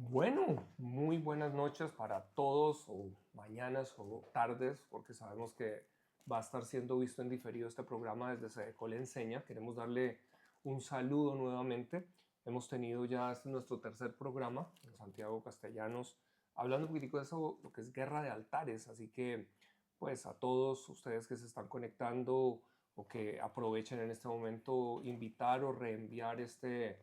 Bueno, muy buenas noches para todos, o mañanas o tardes, porque sabemos que va a estar siendo visto en diferido este programa desde Sedecol Enseña. Queremos darle un saludo nuevamente. Hemos tenido ya este nuestro tercer programa en Santiago Castellanos, hablando un poquitico de eso, lo que es guerra de altares. Así que, pues a todos ustedes que se están conectando o que aprovechen en este momento, invitar o reenviar este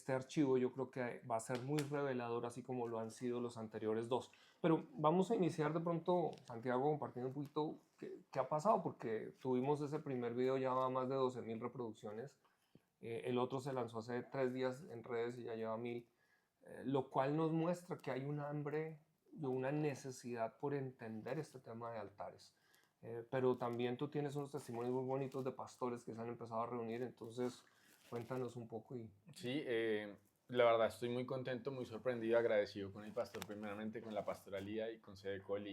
archivo. Yo creo que va a ser muy revelador, así como lo han sido los anteriores dos. Pero vamos a iniciar de pronto, Santiago, compartiendo un poquito qué ha pasado, porque tuvimos ese primer video, ya va a más de 12.000 reproducciones. El otro se lanzó hace 3 días en redes y ya lleva 1.000, lo cual nos muestra que hay un hambre y una necesidad por entender este tema de altares. Pero también tú tienes unos testimonios muy bonitos de pastores que se han empezado a reunir, entonces cuéntanos un poco. Sí, la verdad estoy muy contento, muy sorprendido, agradecido con el pastor, primeramente con la pastoralía y con Sedecol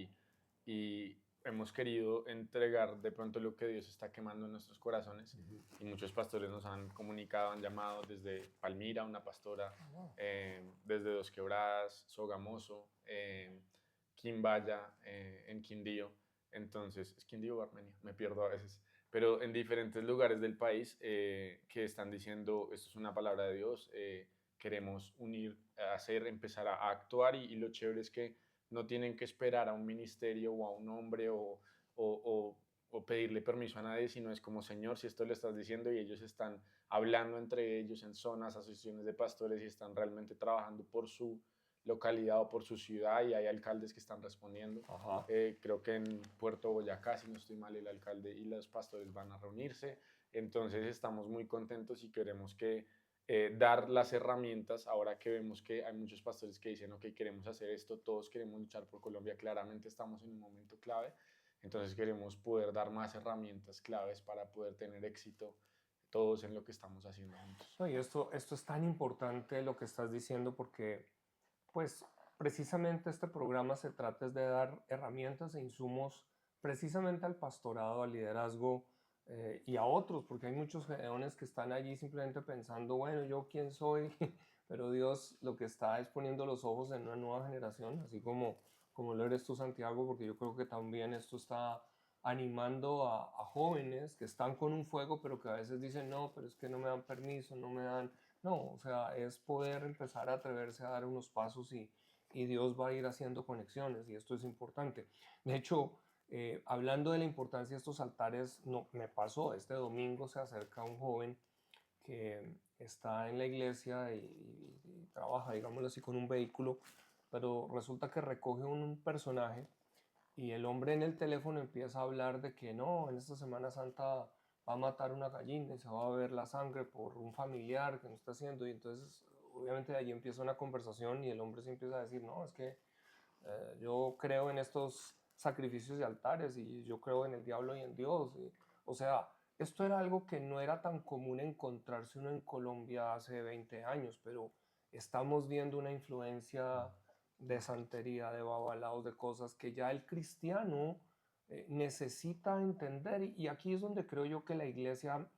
y hemos querido entregar de pronto lo que Dios está quemando en nuestros corazones y muchos pastores nos han comunicado, han llamado desde Palmira, una pastora, desde Dos Quebradas, Sogamoso, Quimbaya, en Quindío, entonces, ¿es Quindío o Armenia? Me pierdo a veces, pero en diferentes lugares del país que están diciendo, esto es una palabra de Dios, queremos unir, hacer, empezar a actuar y lo chévere es que no tienen que esperar a un ministerio o a un hombre o pedirle permiso a nadie, sino es como, Señor, si esto lo estás diciendo y ellos están hablando entre ellos en zonas, asociaciones de pastores y están realmente trabajando por su localidad o por su ciudad y hay alcaldes que están respondiendo. Ajá. Creo que en Puerto Boyacá, si no estoy mal, el alcalde y los pastores van a reunirse. Entonces estamos muy contentos y queremos que dar las herramientas, ahora que vemos que hay muchos pastores que dicen, ok, queremos hacer esto, todos queremos luchar por Colombia, claramente estamos en un momento clave, entonces queremos poder dar más herramientas claves para poder tener éxito todos en lo que estamos haciendo juntos. No, y esto es tan importante lo que estás diciendo porque, pues, precisamente este programa se trata es de dar herramientas e insumos precisamente al pastorado, al liderazgo y a otros, porque hay muchos gedeones que están allí simplemente pensando, bueno, ¿yo quién soy? Pero Dios lo que está es poniendo los ojos en una nueva generación, así como lo eres tú, Santiago, porque yo creo que también esto está animando a jóvenes que están con un fuego, pero que a veces dicen, no, pero es que no me dan permiso, no me dan. No, o sea, es poder empezar a atreverse a dar unos pasos y Dios va a ir haciendo conexiones y esto es importante. De hecho, hablando de la importancia de estos altares, no, me pasó, este domingo se acerca un joven que está en la iglesia y trabaja, digámoslo así, con un vehículo, pero resulta que recoge un personaje y el hombre en el teléfono empieza a hablar de que no, en esta Semana Santa va a matar una gallina y se va a beber la sangre por un familiar que no está haciendo. Y entonces, obviamente, de allí empieza una conversación y el hombre se empieza a decir, no, es que yo creo en estos sacrificios y altares y yo creo en el diablo y en Dios. O sea, esto era algo que no era tan común encontrarse uno en Colombia hace 20 años, pero estamos viendo una influencia de santería, de babalaos, de cosas que ya el cristiano necesita entender. Y aquí es donde creo yo que la iglesia,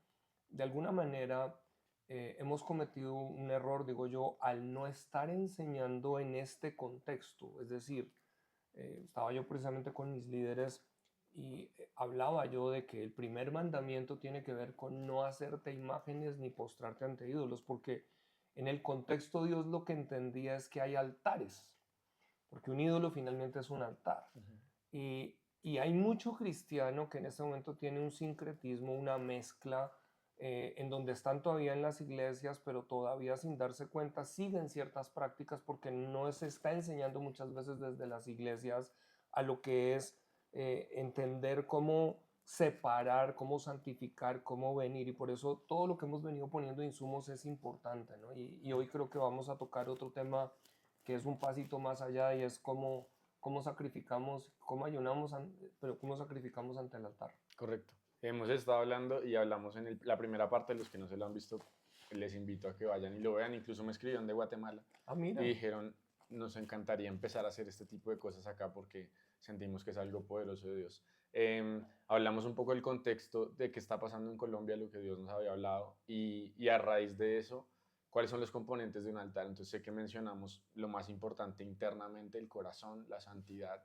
de alguna manera, hemos cometido un error, digo yo, al no estar enseñando en este contexto. Es decir, estaba yo precisamente con mis líderes y hablaba yo de que el primer mandamiento tiene que ver con no hacerte imágenes ni postrarte ante ídolos, porque en el contexto Dios lo que entendía es que hay altares, porque un ídolo finalmente es un altar. Uh -huh. Y hay mucho cristiano que en este momento tiene un sincretismo, una mezcla, en donde están todavía en las iglesias, pero todavía sin darse cuenta siguen ciertas prácticas porque no se está enseñando muchas veces desde las iglesias a lo que es entender cómo separar, cómo santificar, cómo venir. Y por eso todo lo que hemos venido poniendo insumos es importante, ¿no? Y hoy creo que vamos a tocar otro tema que es un pasito más allá y es cómo sacrificamos, cómo ayunamos, pero cómo sacrificamos ante el altar. Correcto. Hemos estado hablando y hablamos en la primera parte, los que no se lo han visto, les invito a que vayan y lo vean. Incluso me escribieron de Guatemala Ah, y mira. dijeron, nos encantaría empezar a hacer este tipo de cosas acá porque sentimos que es algo poderoso de Dios. Hablamos un poco del contexto de qué está pasando en Colombia, lo que Dios nos había hablado y a raíz de eso ¿Cuáles son los componentes de un altar? Entonces sé que mencionamos lo más importante internamente, el corazón, la santidad,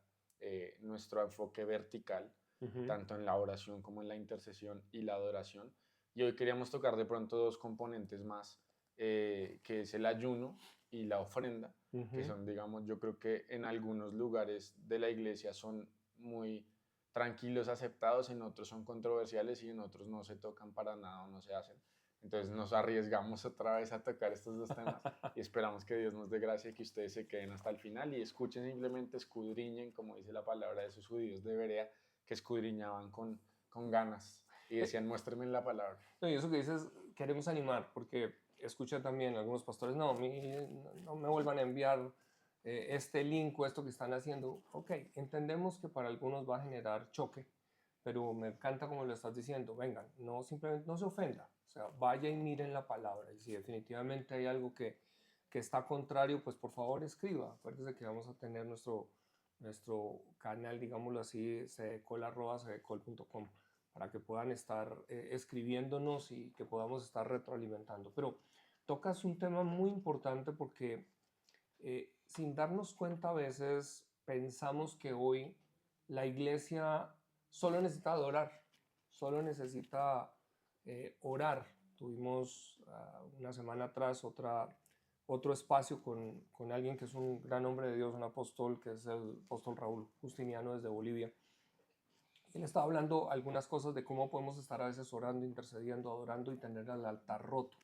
nuestro enfoque vertical, Ujú, tanto en la oración como en la intercesión y la adoración. Y hoy queríamos tocar de pronto dos componentes más, que es el ayuno y la ofrenda, que ujú. son, digamos, yo creo que en algunos lugares de la iglesia son muy tranquilos, aceptados, en otros son controversiales y en otros no se tocan para nada o no se hacen. Entonces nos arriesgamos otra vez a tocar estos dos temas y esperamos que Dios nos dé gracia y que ustedes se queden hasta el final y escuchen, simplemente escudriñen, como dice la palabra de esos judíos de Berea, que escudriñaban con ganas y Eh, decían, muéstrenme la palabra. no, y eso que dices, queremos animar, porque escucha también algunos pastores, no, no me vuelvan a enviar este link o esto que están haciendo. Ok, entendemos que para algunos va a generar choque, pero me encanta como lo estás diciendo. Vengan, no simplemente no se ofenda, o sea, vaya y miren la palabra. Y si definitivamente hay algo que está contrario, pues por favor escriba. Acuérdense que vamos a tener nuestro canal, digámoslo así, cdecol@cdecol.com, para que puedan estar escribiéndonos y que podamos estar retroalimentando. Pero tocas un tema muy importante porque sin darnos cuenta a veces pensamos que hoy la iglesia solo necesita adorar, solo necesita orar. Tuvimos una semana atrás otro espacio con alguien que es un gran hombre de Dios, un apóstol, que es el apóstol Raúl Justiniano desde Bolivia. Él estaba hablando algunas cosas de cómo podemos estar a veces orando, intercediendo, adorando y tener el altar roto.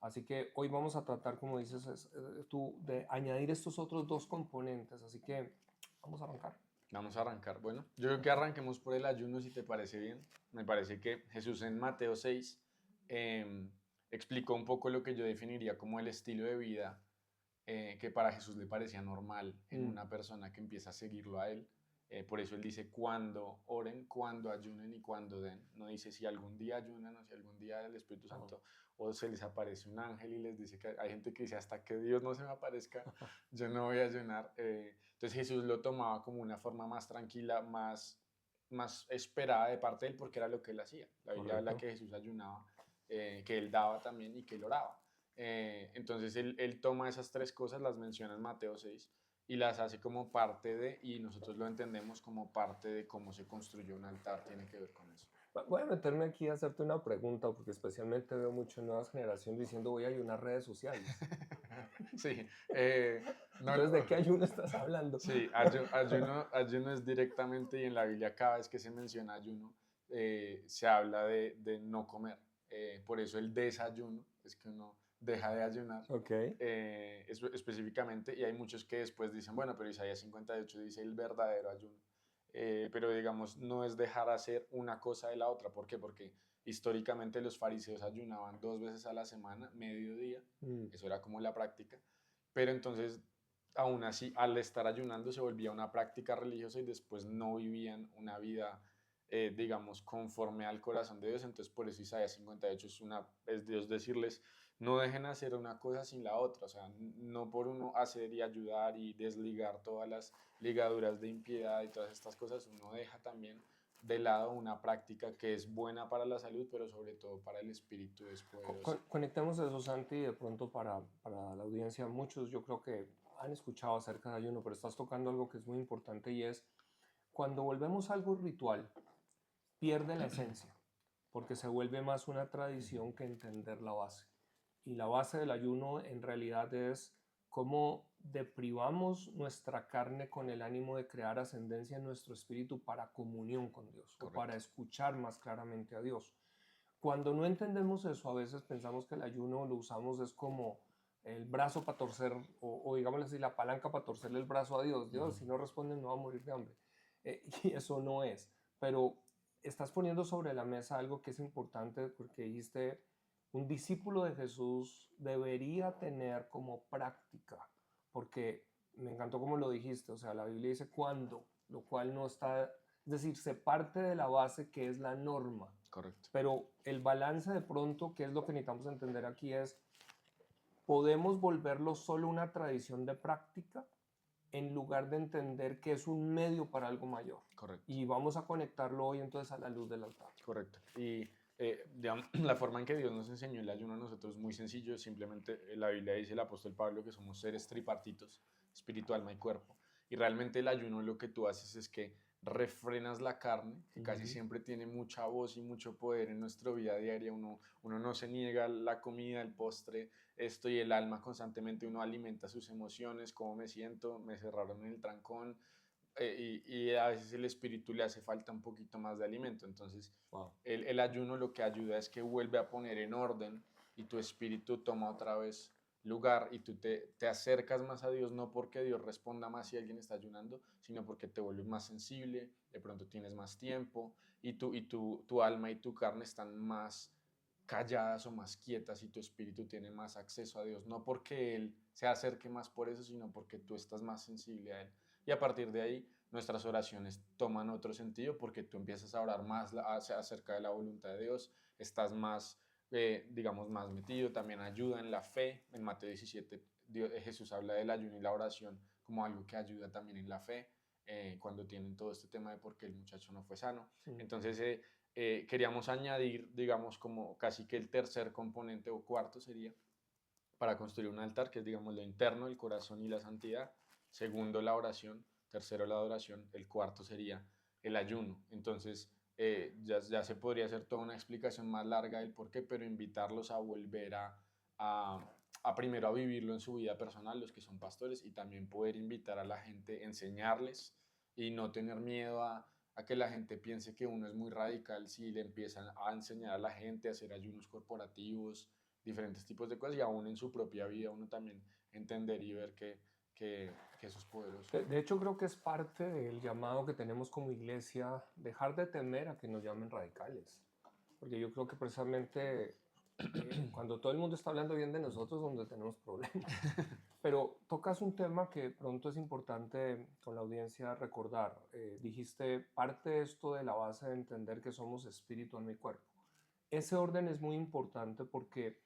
Así que hoy vamos a tratar, como dices tú, de añadir estos otros dos componentes. Así que vamos a arrancar. Vamos a arrancar. Bueno, yo creo que arranquemos por el ayuno, si te parece bien. Me parece que Jesús en Mateo 6 explicó un poco lo que yo definiría como el estilo de vida que para Jesús le parecía normal en Mm, una persona que empieza a seguirlo a él. Por eso él dice cuando oren, cuando ayunen y cuando den. No dice si algún día ayunan o si algún día el Espíritu oh. Santo o se les aparece un ángel y les dice que hay gente que dice hasta que Dios no se me aparezca, yo no voy a ayunar. Entonces Jesús lo tomaba como una forma más tranquila, más esperada de parte de él porque era lo que él hacía. La Biblia habla Correcto. que Jesús ayunaba, que él daba también y que él oraba. Entonces él toma esas tres cosas, las menciona en Mateo 6 y las hace como parte de, y nosotros lo entendemos como parte de cómo se construyó un altar, tiene que ver con eso. Voy a meterme aquí a hacerte una pregunta, porque especialmente veo mucho nuevas generaciones diciendo voy a ayunar redes sociales. Sí, no, Entonces, ¿de qué ayuno estás hablando? sí, ayuno es directamente y en la Biblia cada vez que se menciona ayuno se habla de no comer. Por eso el desayuno es que uno deja de ayunar Ok. específicamente y hay muchos que después dicen, bueno, pero Isaías 58 dice el verdadero ayuno. Pero digamos, no es dejar hacer una cosa de la otra. ¿Por qué? Porque históricamente los fariseos ayunaban 2 veces a la semana, mediodía, Mm, eso era como la práctica, pero entonces aún así, al estar ayunando se volvía una práctica religiosa y después no vivían una vida, digamos, conforme al corazón de Dios. Entonces, por eso Isaías 58 es Dios decirles, no dejen hacer una cosa sin la otra. O sea, no por uno hacer y ayudar y desligar todas las ligaduras de impiedad y todas estas cosas, uno deja también de lado una práctica que es buena para la salud, pero sobre todo para el espíritu es poderosa. Conectemos eso, Santi, de pronto para la audiencia. Muchos yo creo que han escuchado acerca de ayuno, pero estás tocando algo que es muy importante y es cuando volvemos a algo ritual, pierde la esencia, porque se vuelve más una tradición que entender la base. Y la base del ayuno en realidad es cómo deprivamos nuestra carne con el ánimo de crear ascendencia en nuestro espíritu para comunión con Dios o para Correcto. escuchar más claramente a Dios. Cuando no entendemos eso, a veces pensamos que el ayuno lo usamos es como el brazo para torcer, o digámoslo así, la palanca para torcerle el brazo a Dios. Dios, si no responde, no va a morir de hambre. Y eso no es. Pero estás poniendo sobre la mesa algo que es importante porque dijiste, un discípulo de Jesús debería tener como práctica, porque me encantó como lo dijiste, o sea, la Biblia dice cuándo, lo cual no está, es decir, se parte de la base que es la norma, Correcto. pero el balance de pronto, que es lo que necesitamos entender aquí, es, podemos volverlo solo una tradición de práctica en lugar de entender que es un medio para algo mayor. Correcto. Y vamos a conectarlo hoy entonces a la luz del altar. Correcto. Y digamos, la forma en que Dios nos enseñó el ayuno a nosotros es muy sencillo, simplemente la Biblia dice el apóstol Pablo que somos seres tripartitos, espíritu, alma y cuerpo. Y realmente el ayuno lo que tú haces es que refrenas la carne, que casi Ujú. siempre tiene mucha voz y mucho poder en nuestra vida diaria. Uno no se niega la comida, el postre, esto y el alma constantemente. Uno alimenta sus emociones, cómo me siento, me cerraron en el trancón. Y a veces el espíritu le hace falta un poquito más de alimento. Entonces, Wow. el ayuno lo que ayuda es que vuelve a poner en orden y tu espíritu toma otra vez lugar y tú te acercas más a Dios, no porque Dios responda más si alguien está ayunando, sino porque te vuelves más sensible, de pronto tienes más tiempo tu alma y tu carne están más calladas o más quietas y tu espíritu tiene más acceso a Dios, no porque Él se acerque más por eso, sino porque tú estás más sensible a Él. Y a partir de ahí, nuestras oraciones toman otro sentido porque tú empiezas a orar más acerca de la voluntad de Dios, estás más, digamos, más metido, también ayuda en la fe. En Mateo 17, Jesús habla del ayuno y la oración como algo que ayuda también en la fe, cuando tienen todo este tema de por qué el muchacho no fue sano. Sí. Entonces, queríamos añadir, digamos, como casi que el tercer componente o cuarto sería para construir un altar, que es, digamos, lo interno, el corazón y la santidad. Segundo, la oración. Tercero, la adoración. El cuarto sería el ayuno. Entonces, ya se podría hacer toda una explicación más larga del por qué, pero invitarlos a volver a primero a vivirlo en su vida personal, los que son pastores, y también poder invitar a la gente, enseñarles y no tener miedo a que la gente piense que uno es muy radical si le empiezan a enseñar a la gente a hacer ayunos corporativos, diferentes tipos de cosas y aún en su propia vida uno también entender y ver que eso es poderoso. De hecho, creo que es parte del llamado que tenemos como iglesia, dejar de temer a que nos llamen radicales. Porque yo creo que precisamente cuando todo el mundo está hablando bien de nosotros es donde tenemos problemas. Pero tocas un tema que pronto es importante con la audiencia recordar. Dijiste, parte de esto de la base de entender que somos espíritu, alma y cuerpo. Ese orden es muy importante porque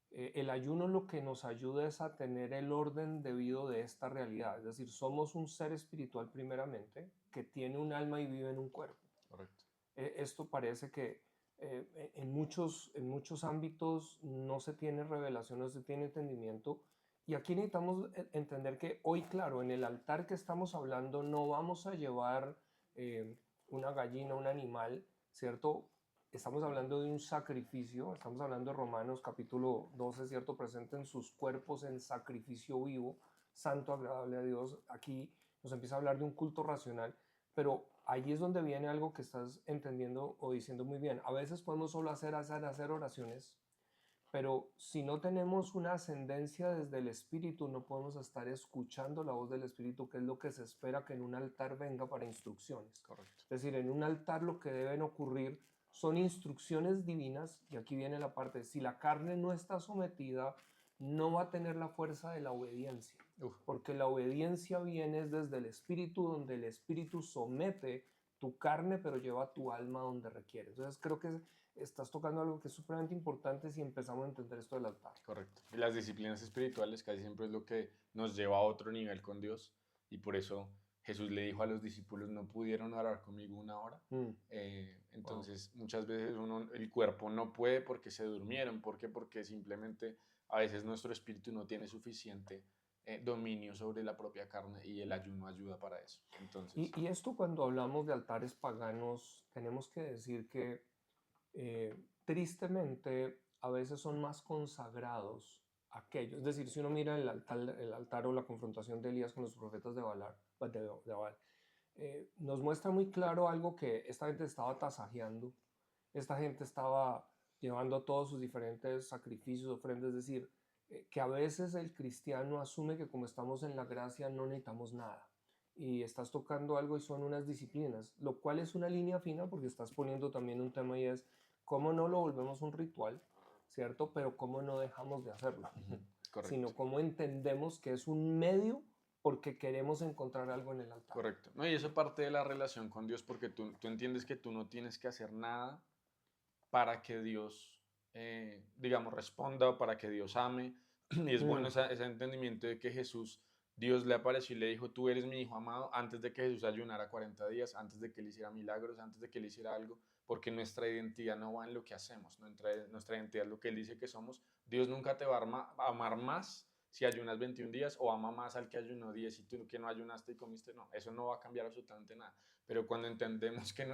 el ayuno lo que nos ayuda es a tener el orden debido de esta realidad. Es decir, somos un ser espiritual primeramente que tiene un alma y vive en un cuerpo. Correcto. Esto parece que en muchos ámbitos no se tiene revelación, no se tiene entendimiento. Y aquí necesitamos entender que hoy, claro, en el altar que estamos hablando no vamos a llevar una gallina, un animal, ¿cierto? Estamos hablando de un sacrificio, estamos hablando de Romanos capítulo 12, ¿cierto? Presenten sus cuerpos en sacrificio vivo, santo, agradable a Dios. Aquí nos empieza a hablar de un culto racional, pero ahí es donde viene algo que estás entendiendo o diciendo muy bien. A veces podemos solo hacer oraciones, pero si no tenemos una ascendencia desde el Espíritu, no podemos estar escuchando la voz del Espíritu, que es lo que se espera que en un altar venga para instrucciones. Correcto. Es decir, en un altar lo que deben ocurrir son instrucciones divinas, y aquí viene la parte, si la carne no está sometida, no va a tener la fuerza de la obediencia, Uf, porque la obediencia viene desde el Espíritu, donde el Espíritu somete tu carne, pero lleva tu alma donde requiere. Entonces creo que estás tocando algo que es supremamente importante si empezamos a entender esto del altar. correcto. Y las disciplinas espirituales casi siempre es lo que nos lleva a otro nivel con Dios y por eso Jesús le dijo a los discípulos, no pudieron orar conmigo una hora. Mm, wow. Entonces, muchas veces el cuerpo no puede porque se durmieron. ¿Por qué? Porque simplemente a veces nuestro espíritu no tiene suficiente dominio sobre la propia carne y el ayuno ayuda para eso. Entonces, Y esto cuando hablamos de altares paganos, tenemos que decir que tristemente a veces son más consagrados aquellos. Es decir, si uno mira el altar o la confrontación de Elías con los profetas de Baal, nos muestra muy claro algo que esta gente estaba tasajeando, esta gente estaba llevando todos sus diferentes sacrificios, ofrendas, es decir, que a veces el cristiano asume que como estamos en la gracia no necesitamos nada. Y estás tocando algo y son unas disciplinas, lo cual es una línea fina porque estás poniendo también un tema y es cómo no lo volvemos un ritual, ¿cierto? Pero cómo no dejamos de hacerlo, correcto. sino cómo entendemos que es un medio porque queremos encontrar algo en el altar. Correcto. No, y eso parte de la relación con Dios porque tú entiendes que tú no tienes que hacer nada para que Dios, digamos, responda o para que Dios ame. Y es bueno Mm, ese entendimiento de que Jesús, Dios le apareció y le dijo, tú eres mi hijo amado, antes de que Jesús ayunara 40 días, antes de que él hiciera milagros, antes de que él hiciera algo, porque nuestra identidad no va en lo que hacemos, nuestra identidad es lo que Él dice que somos. Dios nunca te va a amar más si ayunas 21 días o ama más al que ayunó 10 y tú que no ayunaste y comiste, no, eso no va a cambiar absolutamente nada. Pero cuando entendemos que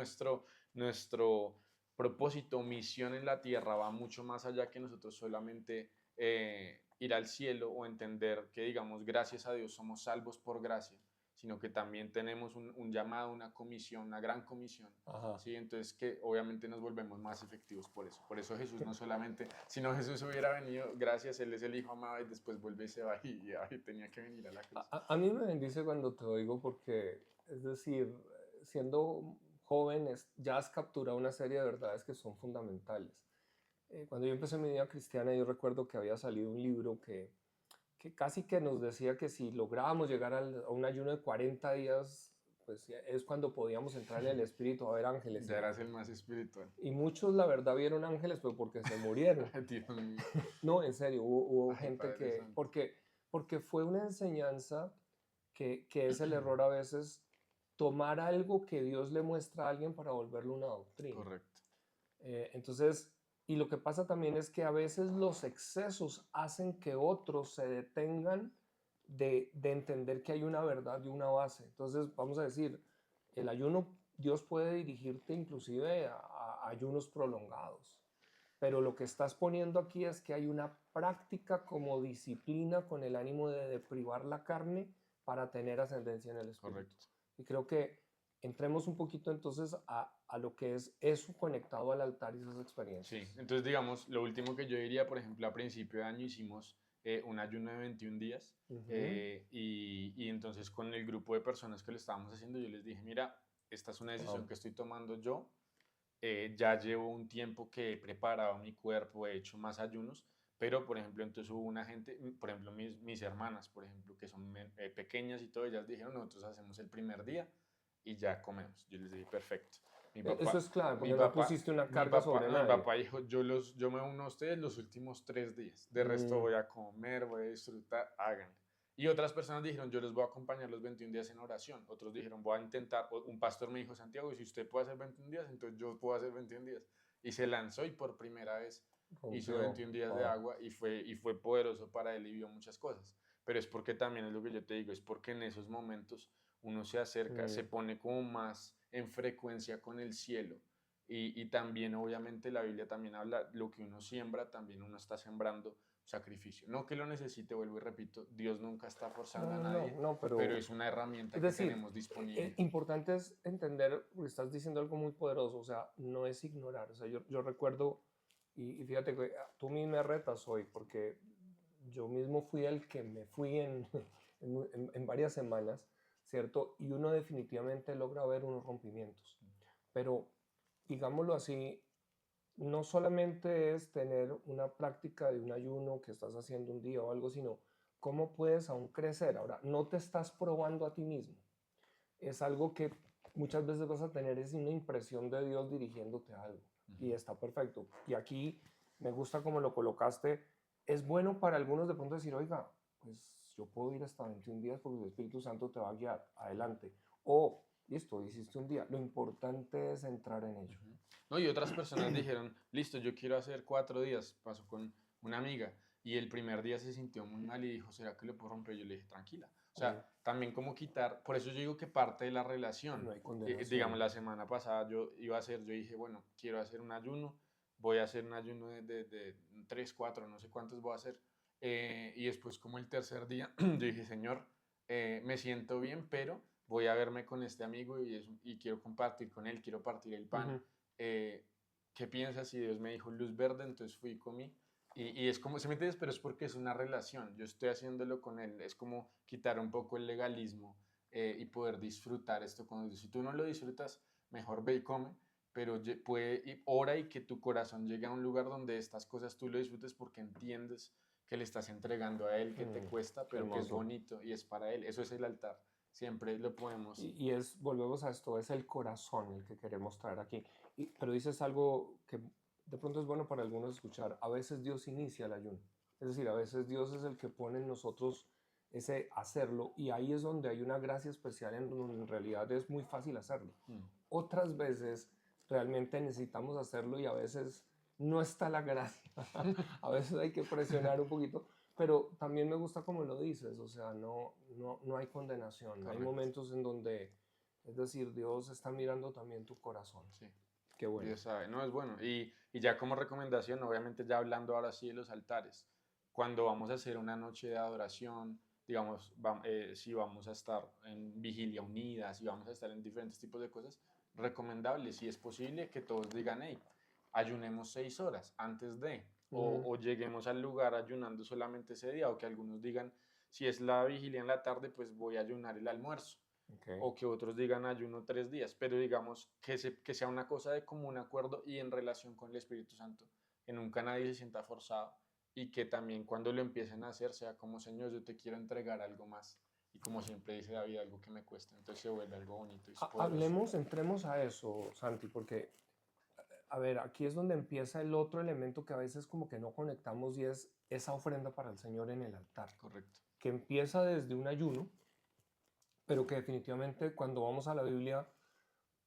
nuestro propósito, misión en la tierra va mucho más allá que nosotros solamente ir al cielo o entender que, digamos, gracias a Dios somos salvos por gracia, sino que también tenemos un llamado, una comisión, una gran comisión. Ajá. ¿Sí? Entonces que obviamente nos volvemos más efectivos por eso. Por eso Jesús no solamente, si no Jesús hubiera venido, gracias, Él es el Hijo amado y después vuelve y se va y tenía que venir a la cruz. A mí me bendice cuando te oigo porque, es decir, siendo joven ya has capturado una serie de verdades que son fundamentales. Cuando yo empecé mi vida cristiana, yo recuerdo que había salido un libro que casi que nos decía que si lográbamos llegar a un ayuno de 40 días, pues es cuando podíamos entrar en el espíritu a ver ángeles. Ya eras el más espiritual. Y muchos, la verdad, vieron ángeles, pero porque se murieron. Dios mío. No, en serio, hubo Ay, gente Padre que, Santo. porque fue una enseñanza que es el error a veces tomar algo que Dios le muestra a alguien para volverlo una doctrina. Correcto. Entonces, y lo que pasa también es que a veces los excesos hacen que otros se detengan de entender que hay una verdad y una base. Entonces, vamos a decir, el ayuno, Dios puede dirigirte inclusive a ayunos prolongados, pero lo que estás poniendo aquí es que hay una práctica como disciplina con el ánimo de privar la carne para tener ascendencia en el espíritu. Correcto. Y creo que entremos un poquito entonces a lo que es eso conectado al altar y esas experiencias. Sí, entonces digamos, lo último que yo diría, por ejemplo, a principio de año hicimos un ayuno de 21 días y entonces con el grupo de personas que lo estábamos haciendo, yo les dije, mira, esta es una decisión que estoy tomando yo, ya llevo un tiempo que he preparado mi cuerpo, he hecho más ayunos, pero por ejemplo, entonces hubo una gente, por ejemplo, mis hermanas, por ejemplo, que son pequeñas y todo, ellas dijeron, nosotros hacemos el primer día y ya comemos. Yo les dije, perfecto. Eso es clave, porque Mi no papá, pusiste una carga sobre mi nadie. papá dijo, yo me uno a ustedes los últimos 3 días, de resto voy a comer, voy a disfrutar, háganlo. Y otras personas dijeron, yo les voy a acompañar los 21 días en oración. Otros dijeron, voy a intentar, un pastor me dijo, Santiago, si usted puede hacer 21 días, entonces yo puedo hacer 21 días. Y se lanzó y por primera vez hizo 21 días de agua y fue poderoso para él y vio muchas cosas. Pero es porque también es lo que yo te digo, es porque en esos momentos uno se acerca, se pone como más en frecuencia con el cielo. Y también, obviamente, la Biblia también habla, lo que uno siembra, también uno está sembrando sacrificio. No que lo necesite, vuelvo y repito, Dios nunca está forzando a nadie, pero es una herramienta que tenemos disponible. Importante es entender, porque estás diciendo algo muy poderoso, o sea, no es ignorar. O sea, yo recuerdo, y fíjate que tú mismo me retas hoy, porque yo mismo fui el que me fui en varias semanas, ¿cierto? Y uno definitivamente logra ver unos rompimientos. Pero, digámoslo así, no solamente es tener una práctica de un ayuno que estás haciendo un día o algo, sino cómo puedes aún crecer. Ahora, no te estás probando a ti mismo. Es algo que muchas veces vas a tener, es una impresión de Dios dirigiéndote a algo. Y está perfecto. Y aquí me gusta como lo colocaste. Es bueno para algunos de pronto decir, oiga, pues yo puedo ir hasta 21 días porque el Espíritu Santo te va a guiar. Adelante. O, listo, hiciste un día. Lo importante es entrar en ello. No, y otras personas dijeron, listo, yo quiero hacer 4 días. Pasó con una amiga y el primer día se sintió muy mal y dijo, ¿será que le puedo romper? Yo le dije, tranquila. O sea, también como quitar, por eso yo digo que parte de la relación. No hay condenación. Digamos, la semana pasada yo dije, bueno, quiero hacer un ayuno, voy a hacer un ayuno de 3, 4, no sé cuántos voy a hacer. Y después como el tercer día, yo dije, Señor, me siento bien, pero voy a verme con este amigo y quiero compartir con él, quiero partir el pan. ¿Qué piensas? Y Dios me dijo luz verde, entonces fui y comí. Y es como, ¿se me entiendes? Pero es porque es una relación, yo estoy haciéndolo con él, es como quitar un poco el legalismo y poder disfrutar esto con Dios. Si tú no lo disfrutas, mejor ve y come, pero ora y que tu corazón llegue a un lugar donde estas cosas tú lo disfrutes porque entiendes que le estás entregando a Él, que te cuesta, pero que es bonito y es para Él. Eso es el altar. Siempre lo podemos. Y volvemos a esto, es el corazón el que queremos traer aquí. Pero dices algo que de pronto es bueno para algunos escuchar. A veces Dios inicia el ayuno. Es decir, a veces Dios es el que pone en nosotros ese hacerlo. Y ahí es donde hay una gracia especial en realidad es muy fácil hacerlo. Otras veces realmente necesitamos hacerlo y a veces no está la gracia. A veces hay que presionar un poquito, pero también me gusta como lo dices, o sea, no hay condenación. Hay Correcto. momentos en donde, es decir, Dios está mirando también tu corazón. Sí. Qué bueno. Dios sabe, no es bueno. Y ya como recomendación, obviamente ya hablando ahora sí de los altares, cuando vamos a hacer una noche de adoración, digamos, si vamos a estar en vigilia unida, si vamos a estar en diferentes tipos de cosas, recomendable, si es posible, que todos digan, hey, ayunemos 6 horas antes de, Ujú, o lleguemos al lugar ayunando solamente ese día, o que algunos digan, si es la vigilia en la tarde, pues voy a ayunar el almuerzo ok. o que otros digan ayuno 3 días, pero digamos que sea una cosa de común acuerdo y en relación con el Espíritu Santo, que nunca nadie se sienta forzado y que también cuando lo empiecen a hacer sea como Señor, yo te quiero entregar algo más y como siempre dice David, algo que me cuesta, entonces se vuelve algo bonito y poderoso. Hablemos, entremos a eso, Santi, porque, a ver, aquí es donde empieza el otro elemento que a veces como que no conectamos y es esa ofrenda para el Señor en el altar, Correcto, que empieza desde un ayuno, pero que definitivamente cuando vamos a la Biblia,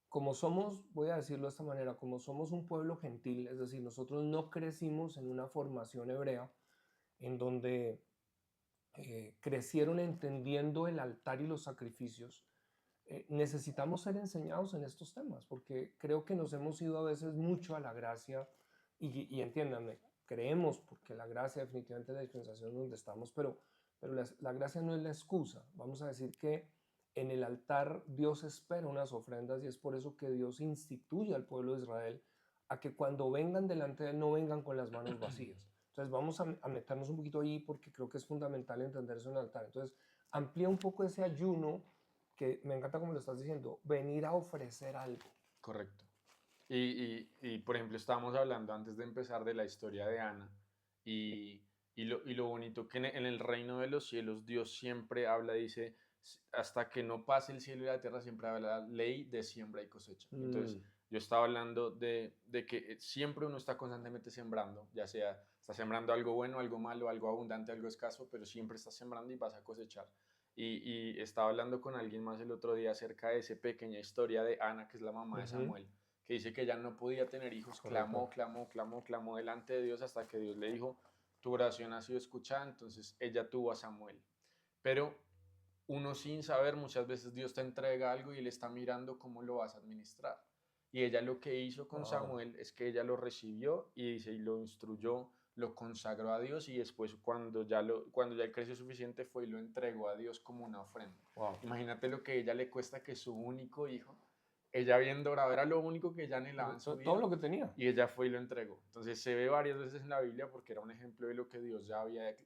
como somos, voy a decirlo de esta manera, como somos un pueblo gentil, es decir, nosotros no crecimos en una formación hebrea en donde crecieron entendiendo el altar y los sacrificios, necesitamos ser enseñados en estos temas, porque creo que nos hemos ido a veces mucho a la gracia, y entiéndanme, creemos, porque la gracia definitivamente es la dispensación donde estamos, pero la gracia no es la excusa. Vamos a decir que en el altar Dios espera unas ofrendas y es por eso que Dios instituye al pueblo de Israel a que cuando vengan delante de Él no vengan con las manos vacías. Entonces vamos a meternos un poquito ahí porque creo que es fundamental entender eso en el altar. Entonces amplía un poco ese ayuno que me encanta como lo estás diciendo, venir a ofrecer algo. correcto. Y, por ejemplo, estábamos hablando antes de empezar de la historia de Ana y, y lo bonito que en el reino de los cielos Dios siempre habla, dice, hasta que no pase el cielo y la tierra, siempre habla la ley de siembra y cosecha. Entonces, Mm, yo estaba hablando de que siempre uno está constantemente sembrando, ya sea, está sembrando algo bueno, algo malo, algo abundante, algo escaso, pero siempre estás sembrando y vas a cosechar. Y estaba hablando con alguien más el otro día acerca de esa pequeña historia de Ana, que es la mamá de ujú, Samuel, que dice que ella no podía tener hijos, correcto. clamó, clamó, clamó, clamó delante de Dios hasta que Dios le dijo, tu oración ha sido escuchada, entonces ella tuvo a Samuel. Pero uno sin saber, muchas veces Dios te entrega algo y Él está mirando cómo lo vas a administrar. Y ella lo que hizo con Wow, Samuel es que ella lo recibió y dice, y lo instruyó, lo consagró a Dios y después cuando ya él creció suficiente fue y lo entregó a Dios como una ofrenda. wow. Imagínate lo que a ella le cuesta que su único hijo, ella viendo orado, era lo único que ella anhelaba en su Todo vida lo que tenía. y ella fue y lo entregó. Entonces se ve varias veces en la Biblia porque era un ejemplo de lo que Dios ya había,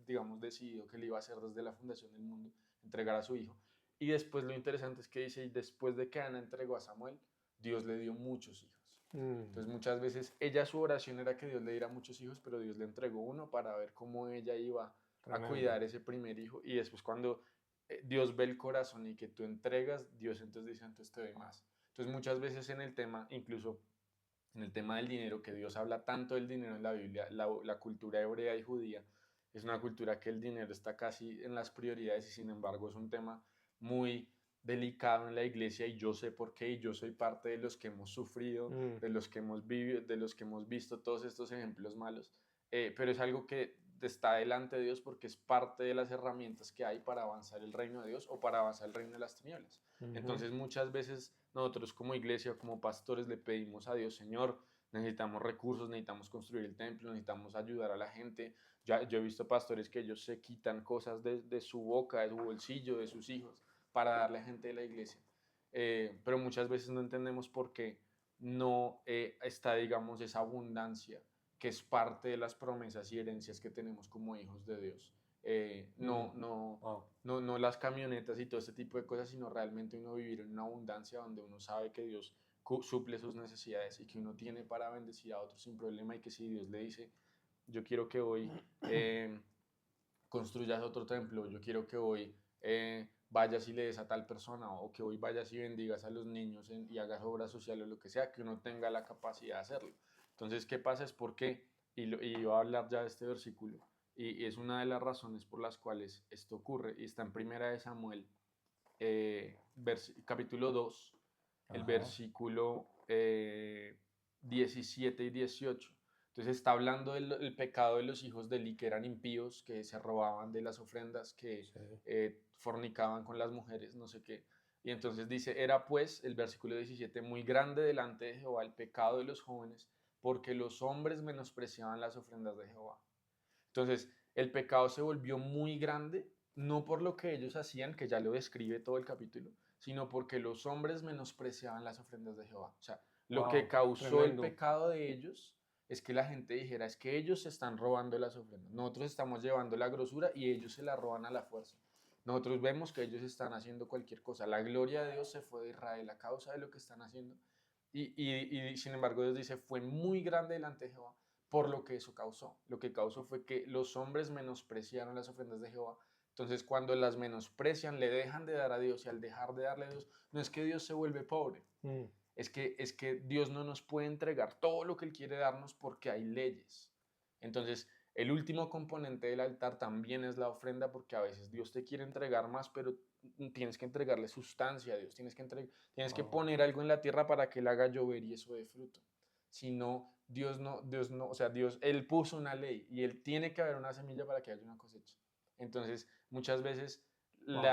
digamos, decidido que le iba a hacer desde la fundación del mundo, entregar a su hijo. Y después lo interesante es que dice, y después de que Ana entregó a Samuel, Dios le dio muchos hijos. Mm, Entonces muchas veces ella su oración era que Dios le diera muchos hijos, pero Dios le entregó uno para ver cómo ella iba a tremendo. cuidar ese primer hijo. Y después cuando Dios ve el corazón y que tú entregas, Dios entonces dice, entonces te doy más. Entonces muchas veces en el tema, incluso en el tema del dinero, que Dios habla tanto del dinero en la Biblia, la cultura hebrea y judía es una cultura que el dinero está casi en las prioridades y sin embargo es un tema muy delicado en la iglesia y yo sé por qué y yo soy parte de los que hemos sufrido, Mm, de los que hemos vivido, de los que hemos visto todos estos ejemplos malos, pero es algo que está delante de Dios porque es parte de las herramientas que hay para avanzar el reino de Dios o para avanzar el reino de las tinieblas. ujú, Entonces muchas veces nosotros como iglesia, como pastores, le pedimos a Dios, Señor, necesitamos recursos, necesitamos construir el templo, necesitamos ayudar a la gente. Yo he visto pastores que ellos se quitan cosas de su boca, de su bolsillo, de sus hijos, para darle a gente de la iglesia. Pero muchas veces no entendemos por qué no está, digamos, esa abundancia que es parte de las promesas y herencias que tenemos como hijos de Dios. mm, No, no, wow. no las camionetas y todo este tipo de cosas, sino realmente uno vivir en una abundancia donde uno sabe que Dios suple sus necesidades y que uno tiene para bendecir a otros sin problema y que si Dios le dice, yo quiero que hoy construyas otro templo, yo quiero que hoy vayas y le des a tal persona o que hoy vayas y bendigas a los niños y hagas obras sociales o lo que sea, que uno tenga la capacidad de hacerlo. Entonces, ¿qué pasa? Es porque, y voy a hablar ya de este versículo, y es una de las razones por las cuales esto ocurre, y está en Primera de Samuel, capítulo 2, el Ajá. versículo eh, 17 y 18. Entonces está hablando del pecado de los hijos de Eli, que eran impíos, que se robaban de las ofrendas, que Sí. fornicaban con las mujeres, no sé qué. Y entonces dice, era pues, el versículo 17, muy grande delante de Jehová el pecado de los jóvenes, porque los hombres menospreciaban las ofrendas de Jehová. Entonces, el pecado se volvió muy grande, no por lo que ellos hacían, que ya lo describe todo el capítulo, sino porque los hombres menospreciaban las ofrendas de Jehová. O sea, lo que Wow, causó el tremendo. pecado de ellos es que la gente dijera, es que ellos se están robando las ofrendas. Nosotros estamos llevando la grosura y ellos se la roban a la fuerza. Nosotros vemos que ellos están haciendo cualquier cosa. La gloria de Dios se fue de Israel a causa de lo que están haciendo. Y sin embargo Dios dice, fue muy grande delante de Jehová por lo que eso causó. Lo que causó fue que los hombres menospreciaron las ofrendas de Jehová. Entonces, cuando las menosprecian, le dejan de dar a Dios, y al dejar de darle a Dios, no es que Dios se vuelve pobre, Mm, es que Dios no nos puede entregar todo lo que Él quiere darnos porque hay leyes. Entonces, el último componente del altar también es la ofrenda, porque a veces Dios te quiere entregar más, pero tienes que entregarle sustancia a Dios, tienes que wow. poner algo en la tierra para que Él haga llover y eso dé fruto. Si no, Dios no, o sea, Dios, Él puso una ley y Él tiene que haber una semilla para que haya una cosecha. Entonces, muchas veces Wow.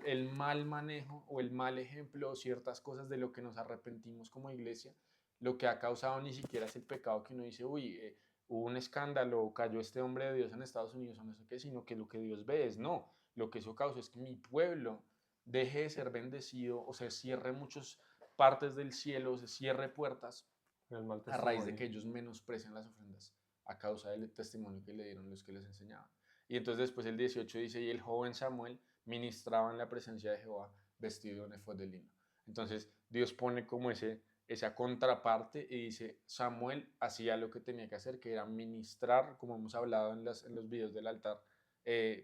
el mal manejo o el mal ejemplo o ciertas cosas de lo que nos arrepentimos como iglesia, lo que ha causado ni siquiera es el pecado que uno dice, uy, hubo un escándalo, cayó este hombre de Dios en Estados Unidos o no sé qué, sino que lo que Dios ve es, no, lo que eso causó es que mi pueblo deje de ser bendecido o se cierre muchas partes del cielo, o se cierre puertas El mal a raíz de testimonio. que ellos menosprecian las ofrendas a causa del testimonio que le dieron los que les enseñaban. Y entonces después el 18 dice, y el joven Samuel ministraba en la presencia de Jehová vestido de un efod de lino. Entonces Dios pone como esa contraparte y dice, Samuel hacía lo que tenía que hacer, que era ministrar, como hemos hablado en los videos del altar,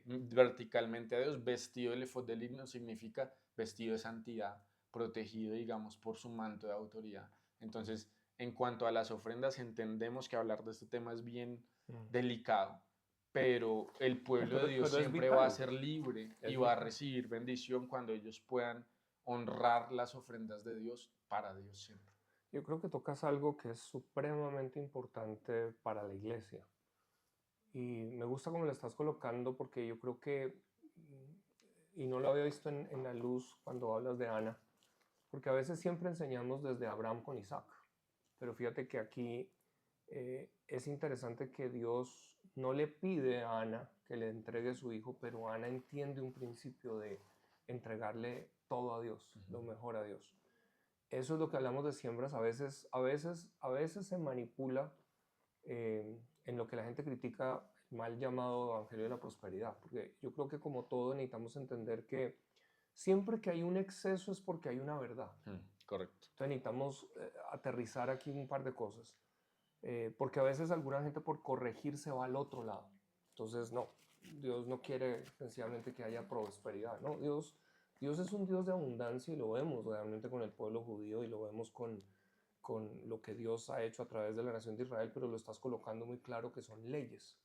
verticalmente a Dios. Vestido del efod de lino significa vestido de santidad, protegido, digamos, por su manto de autoridad. Entonces, en cuanto a las ofrendas, entendemos que hablar de este tema es bien Mm. delicado, pero el pueblo de Dios Pero es siempre va a vital. ser libre y Es va a vital. recibir bendición cuando ellos puedan honrar las ofrendas de Dios para Dios siempre. Yo creo que tocas algo que es supremamente importante para la iglesia. Y me gusta cómo lo estás colocando porque yo creo que, y no lo había visto en la luz cuando hablas de Ana, porque a veces siempre enseñamos desde Abraham con Isaac, pero fíjate que aquí es interesante que Dios no le pide a Ana que le entregue su hijo, pero Ana entiende un principio de entregarle todo a Dios, lo mejor a Dios. Eso es lo que hablamos de siembras. A veces se manipula en lo que la gente critica el mal llamado Evangelio de la Prosperidad, porque yo creo que como todo necesitamos entender que siempre que hay un exceso es porque hay una verdad. Correcto. Entonces necesitamos aterrizar aquí un par de cosas, porque a veces alguna gente por corregir se va al otro lado. Entonces no, Dios no quiere sencillamente que haya prosperidad, ¿no? Dios es un Dios de abundancia y lo vemos realmente con el pueblo judío y lo vemos con lo que Dios ha hecho a través de la nación de Israel, pero lo estás colocando muy claro que son leyes.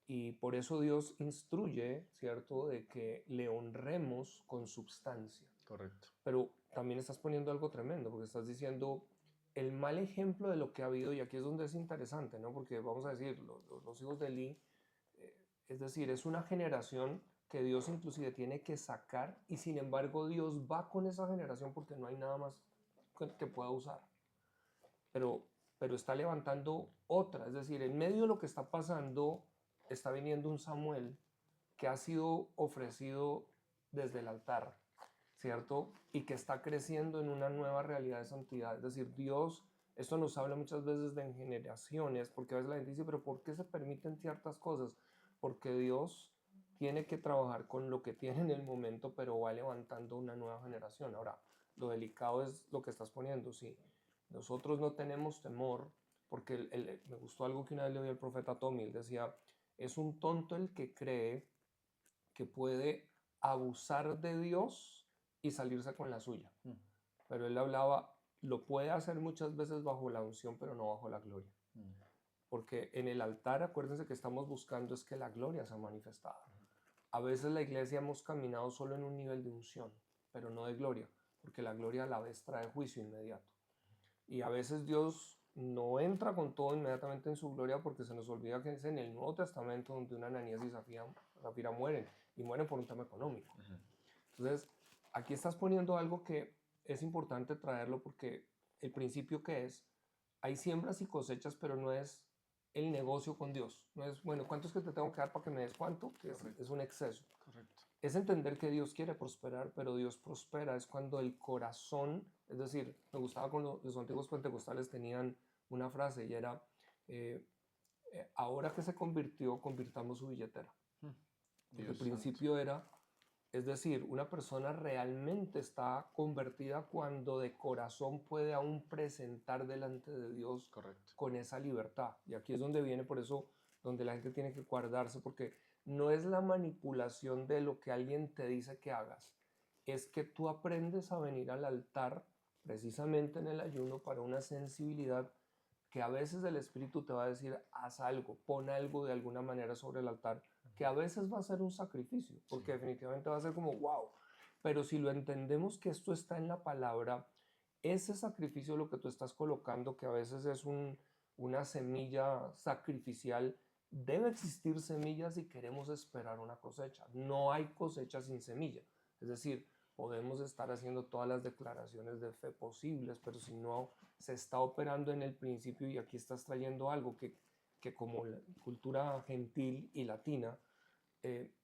Y por eso Dios instruye, ¿cierto?, de que le honremos con substancia. Correcto. Pero también estás poniendo algo tremendo, porque estás diciendo el mal ejemplo de lo que ha habido, y aquí es donde es interesante, ¿no? Porque vamos a decir, los hijos de Eli, es decir, es una generación que Dios inclusive tiene que sacar, y sin embargo Dios va con esa generación porque no hay nada más que pueda usar. Pero, pero está levantando otra, es decir, en medio de lo que está pasando, está viniendo un Samuel que ha sido ofrecido desde el altar, ¿cierto? Y que está creciendo en una nueva realidad de santidad. Es decir, Dios, esto nos habla muchas veces de generaciones, porque a veces la gente dice, pero ¿por qué se permiten ciertas cosas? Porque Dios tiene que trabajar con lo que tiene en el momento, pero va levantando una nueva generación. Ahora, lo delicado es lo que estás poniendo, sí. Nosotros no tenemos temor, porque me gustó algo que una vez le oí al profeta Tommy, él decía, es un tonto el que cree que puede abusar de Dios y salirse con la suya. Pero él hablaba, lo puede hacer muchas veces bajo la unción, pero no bajo la gloria. Porque en el altar, acuérdense que estamos buscando es que la gloria sea manifestada. A veces la iglesia hemos caminado solo en un nivel de unción, pero no de gloria, porque la gloria a la vez trae juicio inmediato. Y a veces Dios no entra con todo inmediatamente en su gloria porque se nos olvida que es en el Nuevo Testamento donde una Ananías y Zafira mueren y mueren por un tema económico. Ujú. Entonces, aquí estás poniendo algo que es importante traerlo porque el principio que es, hay siembras y cosechas, pero no es el negocio con Dios. No es, bueno, ¿cuánto es que te tengo que dar para que me des cuánto? Que es un exceso. Correcto. Es entender que Dios quiere prosperar, pero Dios prospera es cuando el corazón, es decir, me gustaba cuando los antiguos pentecostales tenían una frase y era, eh, ahora que se convirtió, convirtamos su billetera. Mm. Porque el Dios santo. principio era, es decir, una persona realmente está convertida cuando de corazón puede aún presentar delante de Dios Correcto. con esa libertad. Y aquí es donde viene, por eso, donde la gente tiene que guardarse, porque no es la manipulación de lo que alguien te dice que hagas, es que tú aprendes a venir al altar precisamente en el ayuno para una sensibilidad que a veces el Espíritu te va a decir, haz algo, pon algo de alguna manera sobre el altar, que a veces va a ser un sacrificio, porque Sí. definitivamente va a ser como, wow, pero si lo entendemos que esto está en la palabra, ese sacrificio, lo que tú estás colocando, que a veces es una semilla sacrificial, debe existir semillas y queremos esperar una cosecha. No hay cosecha sin semilla. Es decir, podemos estar haciendo todas las declaraciones de fe posibles, pero si no se está operando en el principio y aquí estás trayendo algo que como la cultura gentil y latina,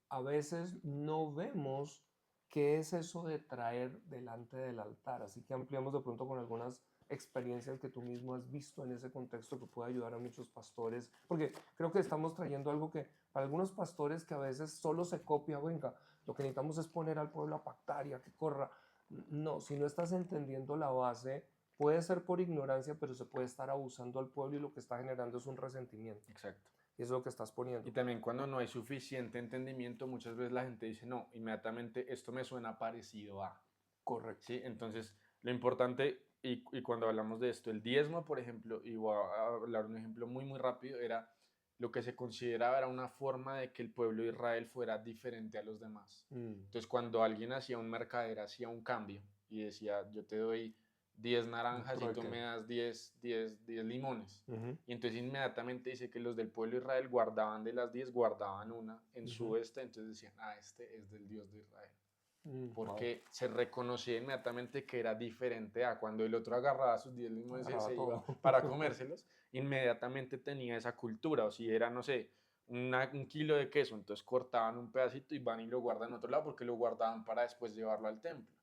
a veces no vemos qué es eso de traer delante del altar. Así que ampliamos de pronto con algunas experiencias que tú mismo has visto en ese contexto que puede ayudar a muchos pastores, porque creo que estamos trayendo algo que para algunos pastores que a veces solo se copia, venga, lo que necesitamos es poner al pueblo a pactar y a que corra. No, si no estás entendiendo la base, puede ser por ignorancia, pero se puede estar abusando al pueblo y lo que está generando es un resentimiento. Exacto. Y eso es lo que estás poniendo. Y también cuando no hay suficiente entendimiento, muchas veces la gente dice, no, inmediatamente esto me suena parecido a. Correcto. ¿Sí? Entonces, lo importante, y cuando hablamos de esto, el diezmo, por ejemplo, y voy a hablar un ejemplo muy, muy rápido, era lo que se consideraba era una forma de que el pueblo de Israel fuera diferente a los demás. Entonces, cuando alguien hacía un mercader, hacía un cambio y decía, yo te doy 10 naranjas y tú me das 10 limones. Y entonces inmediatamente dice que los del pueblo de Israel guardaban de las 10, guardaban una en su entonces decían, ah, este es del Dios de Israel. Wow. Porque se reconocía inmediatamente que era diferente a cuando el otro agarraba sus 10 limones y se iba para comérselos, inmediatamente tenía esa cultura, o si era, no sé, un kilo de queso, entonces cortaban un pedacito y van y lo guardan en otro lado porque lo guardaban para después llevarlo al templo.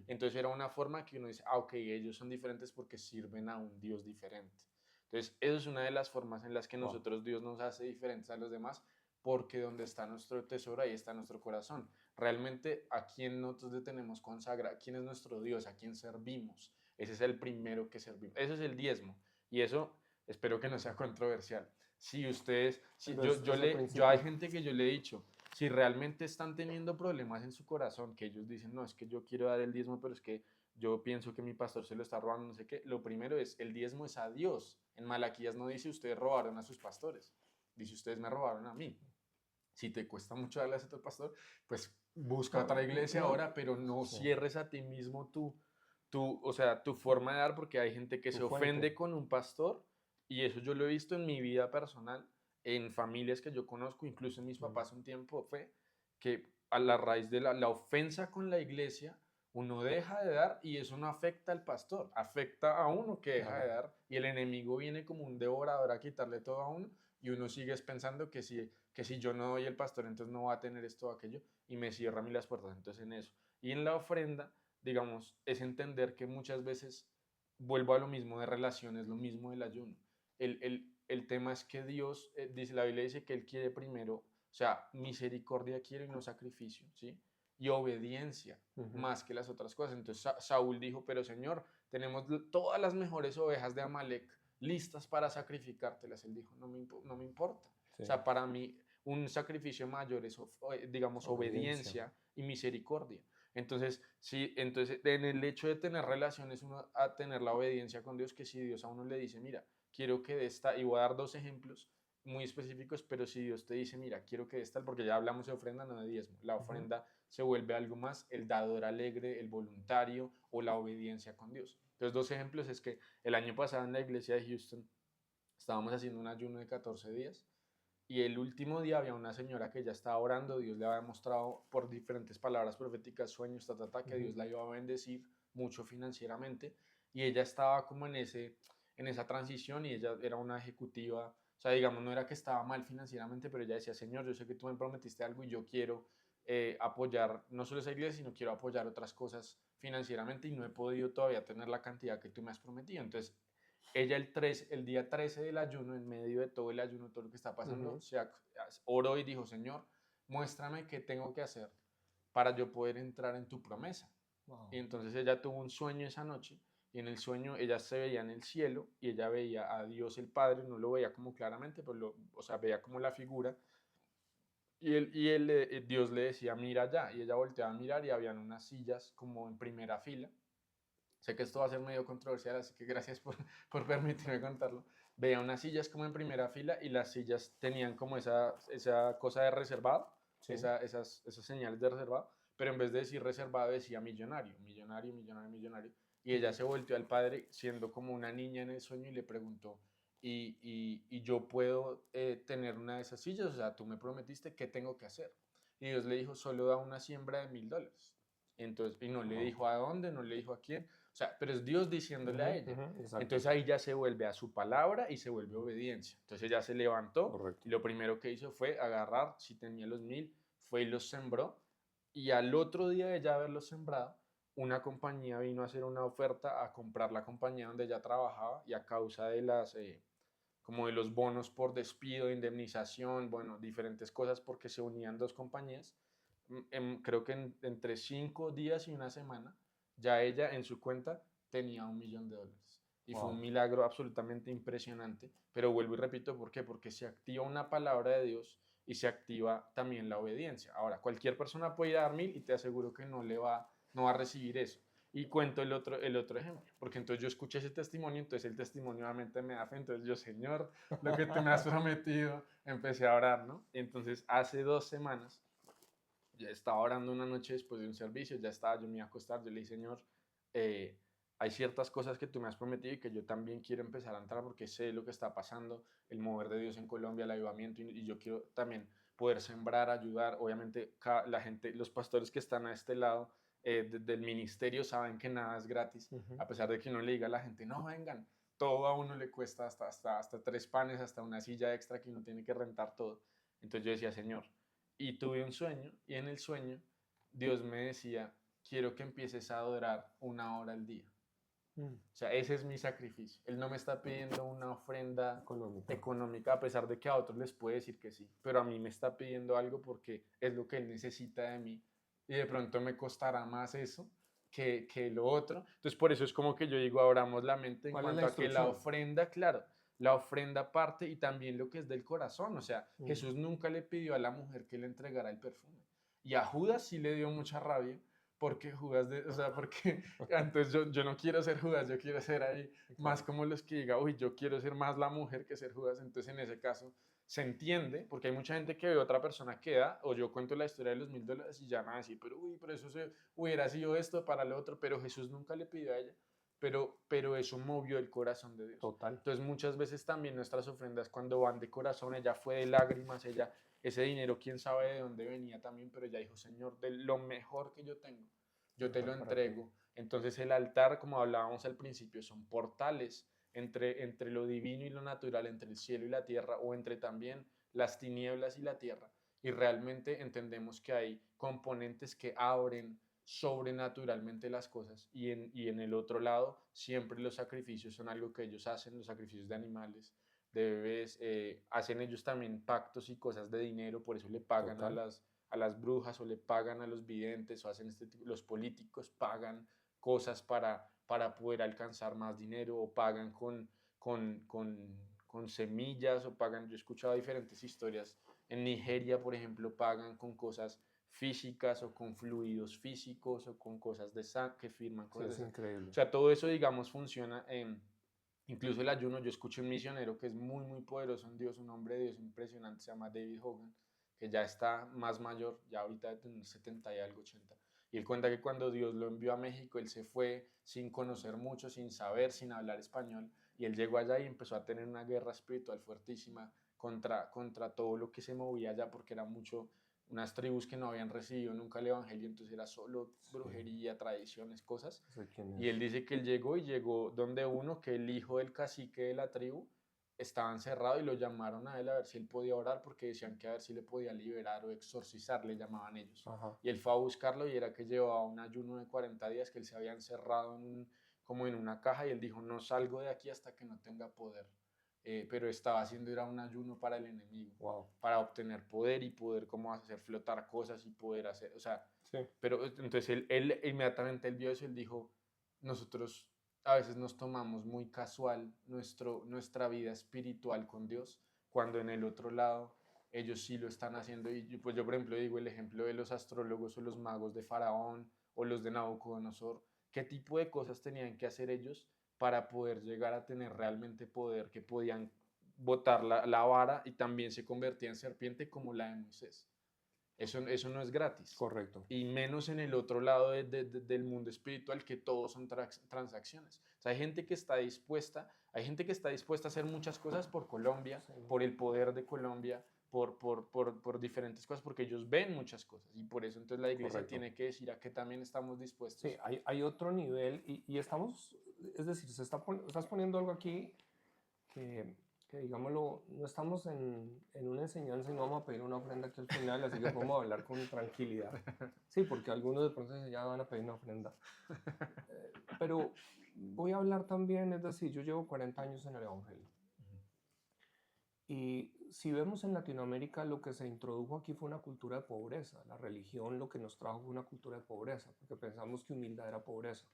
Entonces era una forma que uno dice, ah, ok, ellos son diferentes porque sirven a un Dios diferente. Entonces, eso es una de las formas en las que nosotros Dios nos hace diferentes a los demás, porque donde está nuestro tesoro, ahí está nuestro corazón. Realmente a quién nosotros le tenemos consagra, quién es nuestro Dios, a quién servimos. Ese es el primero que servimos. Ese es el diezmo. Y eso espero que no sea controversial. Si ustedes, si yo hay gente que yo le he dicho, si realmente están teniendo problemas en su corazón, que ellos dicen, no, es que yo quiero dar el diezmo, pero es que yo pienso que mi pastor se lo está robando, no sé qué. Lo primero es, el diezmo es a Dios. En Malaquías no dice ustedes robaron a sus pastores, dice ustedes me robaron a mí. Si te cuesta mucho darle a ese pastor, pues busca otra iglesia ahora, pero no cierres a ti mismo o sea, tu forma de dar, porque hay gente que se ofende con un pastor, y eso yo lo he visto en mi vida personal, en familias que yo conozco, incluso en mis papás un tiempo fue que a la raíz de la ofensa con la iglesia, uno deja de dar y eso no afecta al pastor, afecta a uno que deja de dar y el enemigo viene como un devorador a quitarle todo a uno y uno sigue pensando que si yo no doy el pastor entonces no va a tener esto o aquello y me cierra a mí las puertas, entonces en eso. Y en la ofrenda, digamos, es entender que muchas veces vuelvo a lo mismo de relaciones, lo mismo del ayuno. El tema es que Dios, dice, la Biblia dice que Él quiere primero, o sea, misericordia quiere y no sacrificio, ¿sí? Y obediencia más que las otras cosas. Entonces Saúl dijo, pero Señor, tenemos todas las mejores ovejas de Amalek listas para sacrificártelas. Él dijo, no me importa. Sí. O sea, para mí un sacrificio mayor es, digamos, obediencia y misericordia. Entonces, sí, entonces en el hecho de tener relaciones, uno a tener la obediencia con Dios, que si Dios a uno le dice, mira, quiero que de esta, y voy a dar 2 ejemplos muy específicos, pero si Dios te dice, mira, quiero que de esta, porque ya hablamos de ofrenda, no de diezmo, la ofrenda se vuelve algo más el dador alegre, el voluntario o la obediencia con Dios. Entonces, dos ejemplos es que el año pasado en la iglesia de Houston estábamos haciendo un ayuno de 14 días y el último día había una señora que ya estaba orando, Dios le había mostrado por diferentes palabras proféticas, sueños, que Dios la iba a bendecir mucho financieramente y ella estaba como en esa transición y ella era una ejecutiva, o sea, digamos, no era que estaba mal financieramente, pero ella decía, Señor, yo sé que tú me prometiste algo y yo quiero apoyar no solo esa iglesia, sino quiero apoyar otras cosas financieramente y no he podido todavía tener la cantidad que tú me has prometido. Entonces, ella el día 13 del ayuno, en medio de todo el ayuno, todo lo que está pasando, oró y dijo, Señor, muéstrame qué tengo que hacer para yo poder entrar en tu promesa. Wow. Y entonces ella tuvo un sueño esa noche y en el sueño ella se veía en el cielo y ella veía a Dios el Padre, no lo veía como claramente, pero o sea, veía como la figura Dios le decía, mira allá, y ella volteaba a mirar y habían unas sillas como en primera fila. Sé que esto va a ser medio controversial, así que gracias por permitirme contarlo. Veía unas sillas como en primera fila y las sillas tenían como esa cosa de reservado, Sí. esas señales de reservado, pero en vez de decir reservado decía millonario, millonario, millonario, millonario. Y ella se volteó al padre siendo como una niña en el sueño y le preguntó, y yo puedo tener una de esas sillas, o sea, tú me prometiste, ¿qué tengo que hacer? Y Dios le dijo, solo da una siembra de $1,000. Entonces, y no le dijo a dónde, no le dijo a quién, o sea, pero es Dios diciéndole a ella. Entonces ahí ya se vuelve a su palabra y se vuelve obediencia. Entonces ella se levantó Correcto. y lo primero que hizo fue agarrar, si tenía los 1,000, fue y los sembró. Y al otro día de ya haberlos sembrado, una compañía vino a hacer una oferta a comprar la compañía donde ella trabajaba y a causa de como de los bonos por despido, indemnización, bueno, diferentes cosas porque se unían dos compañías. Creo que entre 5 días y una semana, ya ella en su cuenta tenía $1,000,000. Y fue un milagro absolutamente impresionante. Pero vuelvo y repito, ¿por qué? Porque se activa una palabra de Dios y se activa también la obediencia. Ahora, cualquier persona puede ir a dar 1,000 y te aseguro que no va a recibir eso. Y cuento el otro ejemplo, porque entonces yo escuché ese testimonio, entonces el testimonio nuevamente me da fe, entonces yo, Señor, lo que tú me has prometido, empecé a orar, ¿no? Entonces hace 2 semanas, ya estaba orando una noche después de un servicio, ya estaba, yo me iba a acostar, yo le dije, Señor, eh, hay ciertas cosas que tú me has prometido y que yo también quiero empezar a entrar porque sé lo que está pasando, el mover de Dios en Colombia, el avivamiento, y yo quiero también poder sembrar, ayudar, obviamente la gente, los pastores que están a este lado, del ministerio saben que nada es gratis, a pesar de que uno le diga a la gente, no vengan, todo a uno le cuesta hasta 3 panes, hasta una silla extra que uno tiene que rentar todo. Entonces yo decía, Señor, y tuve un sueño y en el sueño Dios me decía, quiero que empieces a adorar 1 hora al día. O sea, ese es mi sacrificio. Él no me está pidiendo una ofrenda económica, a pesar de que a otros les puede decir que sí, pero a mí me está pidiendo algo porque es lo que Él necesita de mí y de pronto me costará más eso que lo otro. Entonces, por eso es como que yo digo, abramos la mente en cuanto a que la ofrenda, claro, la ofrenda parte y también lo que es del corazón. O sea, Jesús nunca le pidió a la mujer que le entregara el perfume. Y a Judas sí le dio mucha rabia porque Judas, o sea, porque entonces yo no quiero ser Judas, yo quiero ser ahí más como los que diga, uy, yo quiero ser más la mujer que ser Judas. Entonces en ese caso se entiende, porque hay mucha gente que ve a otra persona que da, o yo cuento la historia de los $1,000 y ya me van a decir, pero uy, pero eso se hubiera sido esto para lo otro, pero Jesús nunca le pidió a ella, pero eso movió el corazón de Dios. Total. Entonces muchas veces también nuestras ofrendas cuando van de corazón, ella fue de lágrimas, ese dinero quién sabe de dónde venía también, pero ella dijo, Señor, de lo mejor que yo tengo, yo te lo entrego. Entonces el altar, como hablábamos al principio, son portales entre lo divino y lo natural, entre el cielo y la tierra, o entre también las tinieblas y la tierra. Y realmente entendemos que hay componentes que abren sobrenaturalmente las cosas y en el otro lado siempre los sacrificios son algo que ellos hacen, los sacrificios de animales, de bebés, hacen ellos también pactos y cosas de dinero, por eso le pagan a las brujas o le pagan a los videntes o hacen este tipo, los políticos pagan cosas para poder alcanzar más dinero o pagan con semillas o pagan, yo he escuchado diferentes historias, en Nigeria por ejemplo pagan con cosas físicas o con fluidos físicos o con cosas de sangre que firman cosas. Sí, es increíble. O sea, todo eso digamos funciona incluso el ayuno. Yo escuché un misionero que es muy, muy poderoso en Dios, un hombre de Dios impresionante, se llama David Hogan, que ya está más mayor, ya ahorita de tener 70 y algo, 80. Y él cuenta que cuando Dios lo envió a México, él se fue sin conocer mucho, sin saber, sin hablar español, y él llegó allá y empezó a tener una guerra espiritual fuertísima contra todo lo que se movía allá, porque era mucho, unas tribus que no habían recibido nunca el evangelio, entonces era solo Sí, brujería, tradiciones, cosas. sé quién Y él es. dice que él llegó y llegó donde uno, que el hijo del cacique de la tribu, estaba encerrado y lo llamaron a él a ver si él podía orar porque decían que a ver si le podía liberar o exorcizar, le llamaban ellos. Ajá. Y él fue a buscarlo y era que llevaba un ayuno de 40 días que él se había encerrado como en una caja y él dijo, no salgo de aquí hasta que no tenga poder. Pero estaba haciendo era un ayuno para el enemigo, Wow. para obtener poder y poder como hacer flotar cosas y poder hacer, o sea, Sí, pero entonces él inmediatamente él vio eso, él dijo, nosotros a veces nos tomamos muy casual nuestra vida espiritual con Dios, cuando en el otro lado ellos sí lo están haciendo. Y pues yo, por ejemplo, digo el ejemplo de los astrólogos o los magos de Faraón o los de Nabucodonosor, qué tipo de cosas tenían que hacer ellos para poder llegar a tener realmente poder, que podían botar la vara y también se convertía en serpiente como la de Moisés. Eso no es gratis. correcto. Y menos en el otro lado del mundo espiritual, que todos son transacciones. O sea, hay gente que está dispuesta a hacer muchas cosas por Colombia, Sí, por el poder de Colombia, por diferentes cosas, porque ellos ven muchas cosas. Y por eso entonces la iglesia correcto. tiene que decir a qué también estamos Sí, dispuestos. hay otro nivel y estamos, es decir, estás poniendo algo aquí que, digámoslo, no estamos en una enseñanza y no vamos a pedir una ofrenda aquí al final, así que podemos hablar con tranquilidad. Sí, porque algunos de pronto ya van a pedir una ofrenda. Pero voy a hablar también, es decir, yo llevo 40 años en el Evangelio. Y si vemos en Latinoamérica, lo que se introdujo aquí fue una cultura de pobreza. La religión lo que nos trajo fue una cultura de pobreza, porque pensamos que humildad era pobreza.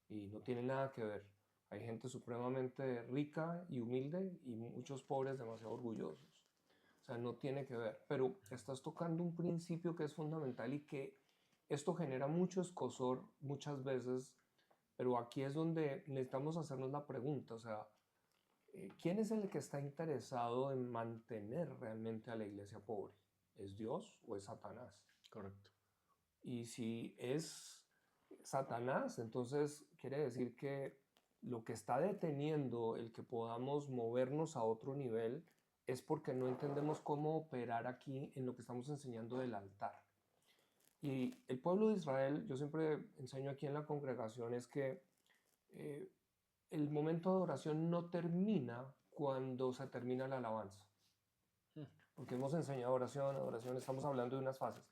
Y no tiene nada que ver. Hay gente supremamente rica y humilde y muchos pobres demasiado orgullosos. O sea, no tiene que ver. Pero estás tocando un principio que es fundamental y que esto genera mucho escozor muchas veces, pero aquí es donde necesitamos hacernos la pregunta, o sea, ¿quién es el que está interesado en mantener realmente a la iglesia pobre? ¿Es Dios o es Satanás? Correcto. Y si es Satanás, entonces quiere decir que lo que está deteniendo el que podamos movernos a otro nivel es porque no entendemos cómo operar aquí en lo que estamos enseñando del altar. Y el pueblo de Israel, yo siempre enseño aquí en la congregación, es que eh, el momento de adoración no termina cuando se termina la alabanza. Porque hemos enseñado oración, adoración, estamos hablando de unas fases.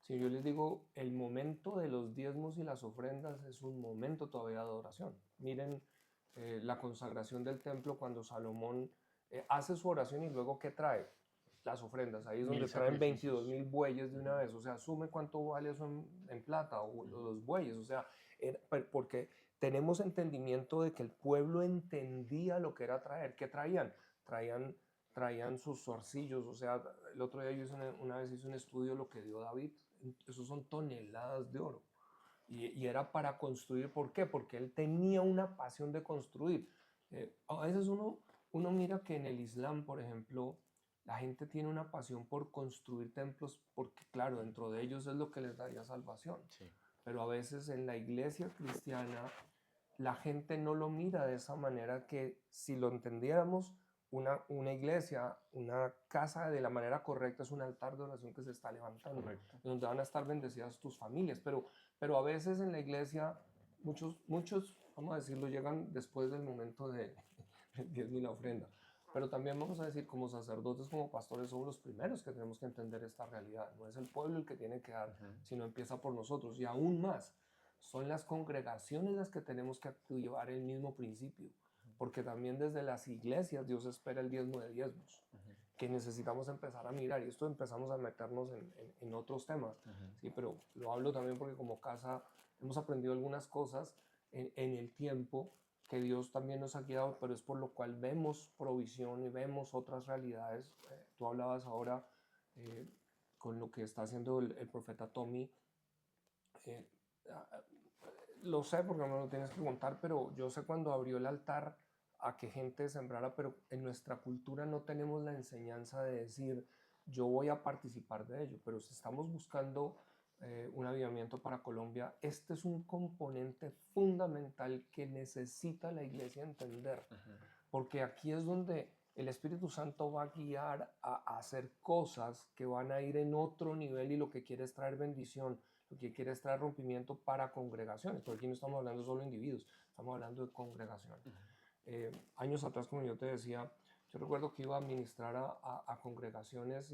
Si yo les digo, el momento de los diezmos y las ofrendas es un momento todavía de adoración. Miren la consagración del templo cuando Salomón hace su oración y luego ¿qué trae? Las ofrendas. Ahí es Mil donde traen 22.000 sacrificios. bueyes de una vez. O sea, asume cuánto vale eso en plata o los bueyes. O sea, porque tenemos entendimiento de que el pueblo entendía lo que era traer. ¿Qué traían? Traían sus zarcillos, o sea, el otro día una vez hice un estudio de lo que dio David, esos son toneladas de oro. Y era para construir, ¿por qué? Porque él tenía una pasión de construir. A veces uno mira que en el Islam, por ejemplo, la gente tiene una pasión por construir templos, porque claro, dentro de ellos es lo que les daría salvación. Sí. Pero a veces en la iglesia cristiana la gente no lo mira de esa manera, que si lo entendiéramos, una iglesia, una casa de la manera correcta es un altar de oración que se está levantando, Correcto. donde van a estar bendecidas tus familias. Pero a veces en la iglesia, muchos, vamos a decirlo, llegan después del momento de Dios y la ofrenda. Pero también vamos a decir, como sacerdotes, como pastores, somos los primeros que tenemos que entender esta realidad. No es el pueblo el que tiene que dar, sino empieza por nosotros. Y aún más, son las congregaciones las que tenemos que activar el mismo principio, porque también desde las iglesias Dios espera el diezmo de diezmos, que necesitamos empezar a mirar, y esto empezamos a meternos en otros temas, ¿sí? Pero lo hablo también porque como casa hemos aprendido algunas cosas en el tiempo que Dios también nos ha guiado, pero es por lo cual vemos provisión y vemos otras realidades. Tú hablabas ahora eh, con lo que está haciendo el profeta Tommy, eh, lo sé porque me lo tienes que contar, pero yo sé cuando abrió el altar a que gente sembrara, pero en nuestra cultura no tenemos la enseñanza de decir, yo voy a participar de ello, pero si estamos buscando un avivamiento para Colombia, este es un componente fundamental que necesita la iglesia entender, porque aquí es donde el Espíritu Santo va a guiar a hacer cosas que van a ir en otro nivel y lo que quiere es traer bendición, lo que quiere es traer rompimiento para congregaciones, porque aquí no estamos hablando solo de individuos, estamos hablando de congregaciones. Años atrás, como yo te decía, yo recuerdo que iba a ministrar a congregaciones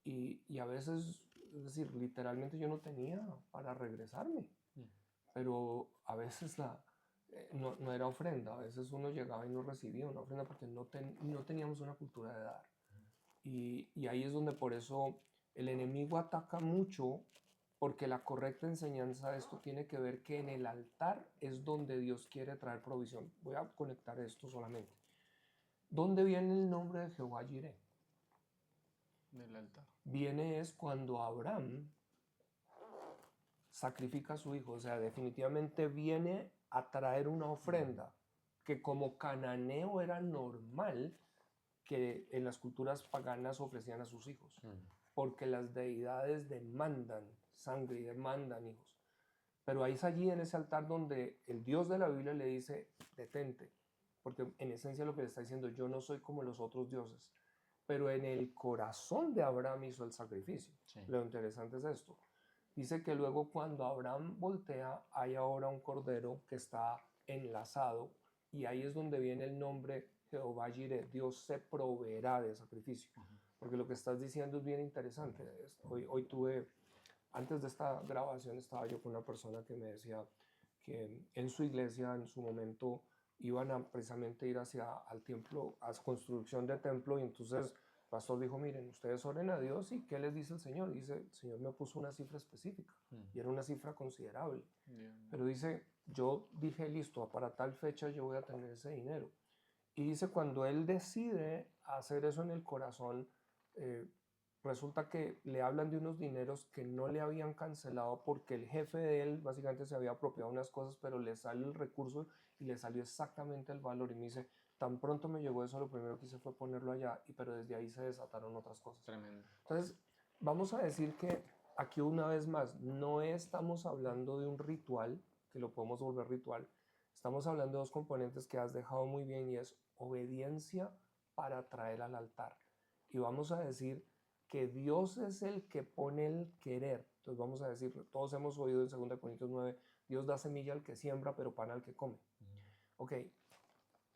y a veces, es decir, literalmente yo no tenía para regresarme, pero a veces no era ofrenda, a veces uno llegaba y no recibía una ofrenda porque no teníamos una cultura de dar. Y ahí es donde por eso el enemigo ataca mucho, porque la correcta enseñanza de esto tiene que ver que en el altar es donde Dios quiere traer provisión. Voy a conectar esto solamente. ¿Dónde viene el nombre de Jehová Jireh? Del altar. Viene es cuando Abraham sacrifica a su hijo, o sea, definitivamente viene a traer una ofrenda que como cananeo era normal que en las culturas paganas ofrecían a sus hijos, porque las deidades demandan sangre y demandan hijos. Pero ahí es allí en ese altar donde el Dios de la Biblia le dice, detente, porque en esencia lo que le está diciendo, yo no soy como los otros dioses, pero en el corazón de Abraham hizo el sacrificio. Sí. Lo interesante es esto. Dice que luego cuando Abraham voltea, hay ahora un cordero que está enlazado y ahí es donde viene el nombre Jehová Jireh, Dios se proveerá de sacrificio. Porque lo que estás diciendo es bien interesante. Hoy tuve, antes de esta grabación estaba yo con una persona que me decía que en su iglesia en su momento iban a precisamente ir hacia al templo, a construcción de templo y entonces el pastor dijo, miren, ustedes oren a Dios y ¿qué les dice el Señor? Dice, el Señor me puso una cifra específica y era una cifra considerable. Pero dice, yo dije, listo, para tal fecha yo voy a tener ese dinero. Y dice, cuando él decide hacer eso en el corazón, resulta que le hablan de unos dineros que no le habían cancelado porque el jefe de él básicamente se había apropiado unas cosas, pero le sale el recurso y le salió exactamente el valor. Y me dice, tan pronto me llegó eso, lo primero que hice fue ponerlo allá, pero desde ahí se desataron otras cosas. Tremendo. Entonces, vamos a decir que aquí una vez más, no estamos hablando de un ritual, que lo podemos volver ritual, estamos hablando de dos componentes que has dejado muy bien y es obediencia para traer al altar. Y vamos a decir que Dios es el que pone el querer. Entonces vamos a decir, todos hemos oído en 2 Corintios 9, Dios da semilla al que siembra, pero pan al que come. Ok,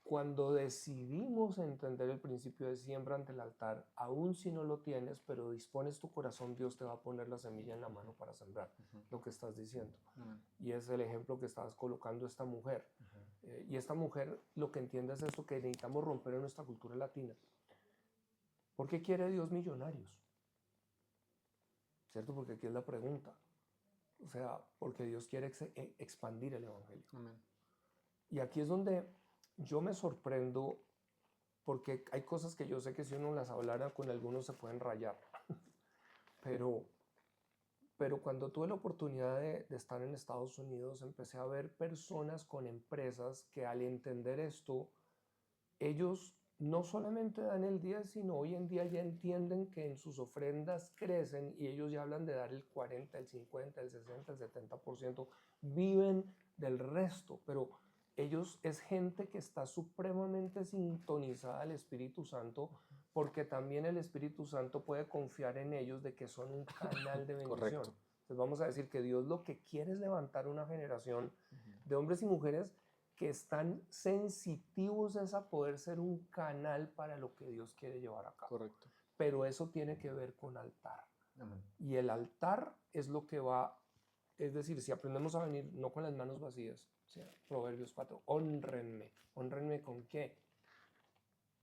cuando decidimos entender el principio de siembra ante el altar, aún si no lo tienes, pero dispones tu corazón, Dios te va a poner la semilla en la mano para sembrar lo que estás diciendo. Y es el ejemplo que estabas colocando esta mujer. Y esta mujer lo que entiende es esto, que necesitamos romper en nuestra cultura latina. ¿Por qué quiere Dios millonarios? ¿Cierto? Porque aquí es la pregunta. O sea, porque Dios quiere expandir el evangelio. Amén. Y aquí es donde yo me sorprendo, porque hay cosas que yo sé que si uno las hablara con algunos se pueden rayar. Pero cuando tuve la oportunidad de estar en Estados Unidos, empecé a ver personas con empresas que al entender esto, ellos no solamente dan el 10, sino hoy en día ya entienden que en sus ofrendas crecen y ellos ya hablan de dar el 40, el 50, el 60, el 70%, viven del resto, pero ellos es gente que está supremamente sintonizada al Espíritu Santo, porque también el Espíritu Santo puede confiar en ellos de que son un canal de bendición. Correcto. Entonces vamos a decir que Dios lo que quiere es levantar una generación de hombres y mujeres que están sensitivos a poder ser un canal para lo que Dios quiere llevar a cabo. Correcto. Pero eso tiene que ver con altar. Amén. Y el altar es lo que va, es decir, si aprendemos a venir no con las manos vacías, o sea, Proverbios 4, honrenme. ¿Honrenme con qué?